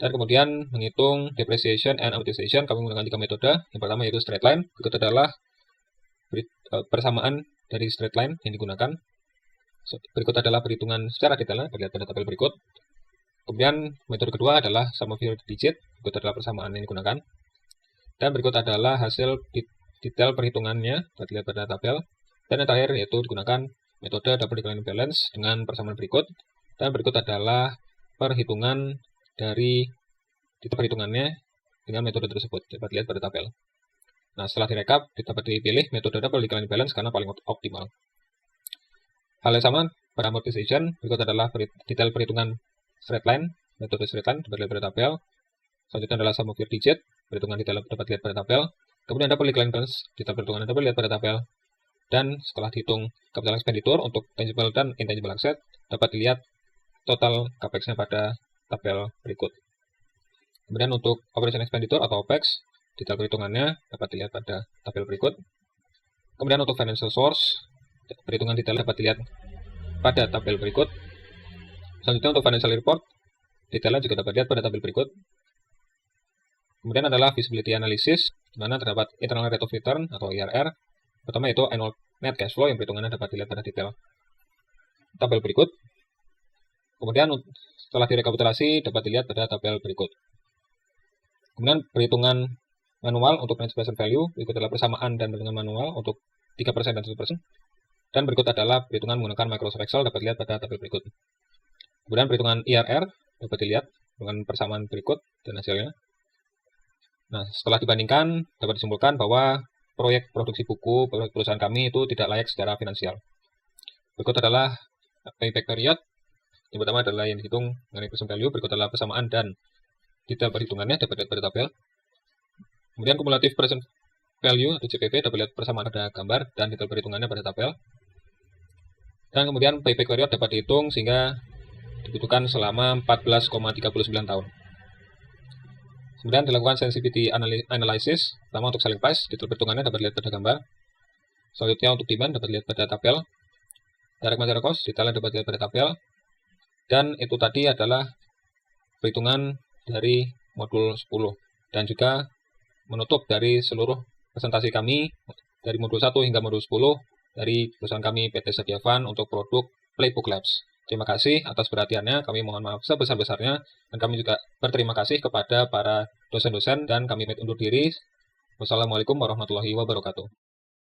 Dan kemudian menghitung depreciation and amortization, kami menggunakan 3 metode. Yang pertama yaitu straight line, berikut adalah persamaan dari straight line yang digunakan. Berikut adalah perhitungan secara detailnya, terlihat pada tabel berikut. Kemudian metode kedua adalah sum of your digit, berikut adalah persamaan yang digunakan. Dan berikut adalah hasil detail perhitungannya, terlihat pada tabel. Dan yang terakhir yaitu digunakan metode double declining balance dengan persamaan berikut. Dan berikut adalah perhitungan dari detail perhitungannya dengan metode tersebut, dapat dilihat pada tabel. Nah, setelah direkap, dapat dipilih metode double declining balance karena paling optimal. Hal yang sama pada amortization, berikut adalah detail perhitungan straight line, metode straight line dapat dilihat pada tabel. Selanjutnya adalah sum of your digit, perhitungan detail dapat dilihat pada tabel. Kemudian double declining balance, detail perhitungan dapat dilihat pada tabel. Dan setelah dihitung capital expenditure untuk tangible dan intangible asset, dapat dilihat total capex-nya pada tabel berikut. Kemudian untuk operation expenditure atau OPEX, detail perhitungannya dapat dilihat pada tabel berikut. Kemudian untuk financial source, perhitungan detail dapat dilihat pada tabel berikut. Selanjutnya untuk financial report, detailnya juga dapat dilihat pada tabel berikut. Kemudian adalah feasibility analysis, di mana terdapat internal rate of return atau IRR. Pertama yaitu annual net cash flow yang perhitungannya dapat dilihat pada detail tabel berikut. Kemudian setelah direkapitulasi dapat dilihat pada tabel berikut. Kemudian perhitungan manual untuk net present value, berikut adalah persamaan dan perhitungan manual untuk 3% dan 1%. Dan berikut adalah perhitungan menggunakan Microsoft Excel, dapat dilihat pada tabel berikut. Kemudian perhitungan IRR dapat dilihat dengan persamaan berikut dan hasilnya. Nah, setelah dibandingkan, dapat disimpulkan bahwa proyek produksi buku perusahaan kami itu tidak layak secara finansial. Berikut adalah payback period. Yang pertama adalah yang dihitung mengenai present value, berikut adalah persamaan dan detail perhitungannya dapat dilihat pada tabel. Kemudian kumulatif present value atau CPV dapat dilihat persamaan pada gambar dan detail perhitungannya pada tabel. Dan kemudian payback period dapat dihitung sehingga dibutuhkan selama 14,39 tahun. Kemudian dilakukan sensitivity analysis, pertama untuk selling price, detail perhitungannya dapat dilihat pada gambar. Selanjutnya untuk demand dapat dilihat pada tabel. Direct material cost, detailnya dapat dilihat pada tabel. Dan itu tadi adalah perhitungan dari modul 10. Dan juga menutup dari seluruh presentasi kami, dari modul 1 hingga modul 10, dari perusahaan kami PT Setiavan untuk produk Playbook Labs. Terima kasih atas perhatiannya, kami mohon maaf sebesar-besarnya, dan kami juga berterima kasih kepada para dosen-dosen, dan kami undur diri. Wassalamualaikum warahmatullahi wabarakatuh.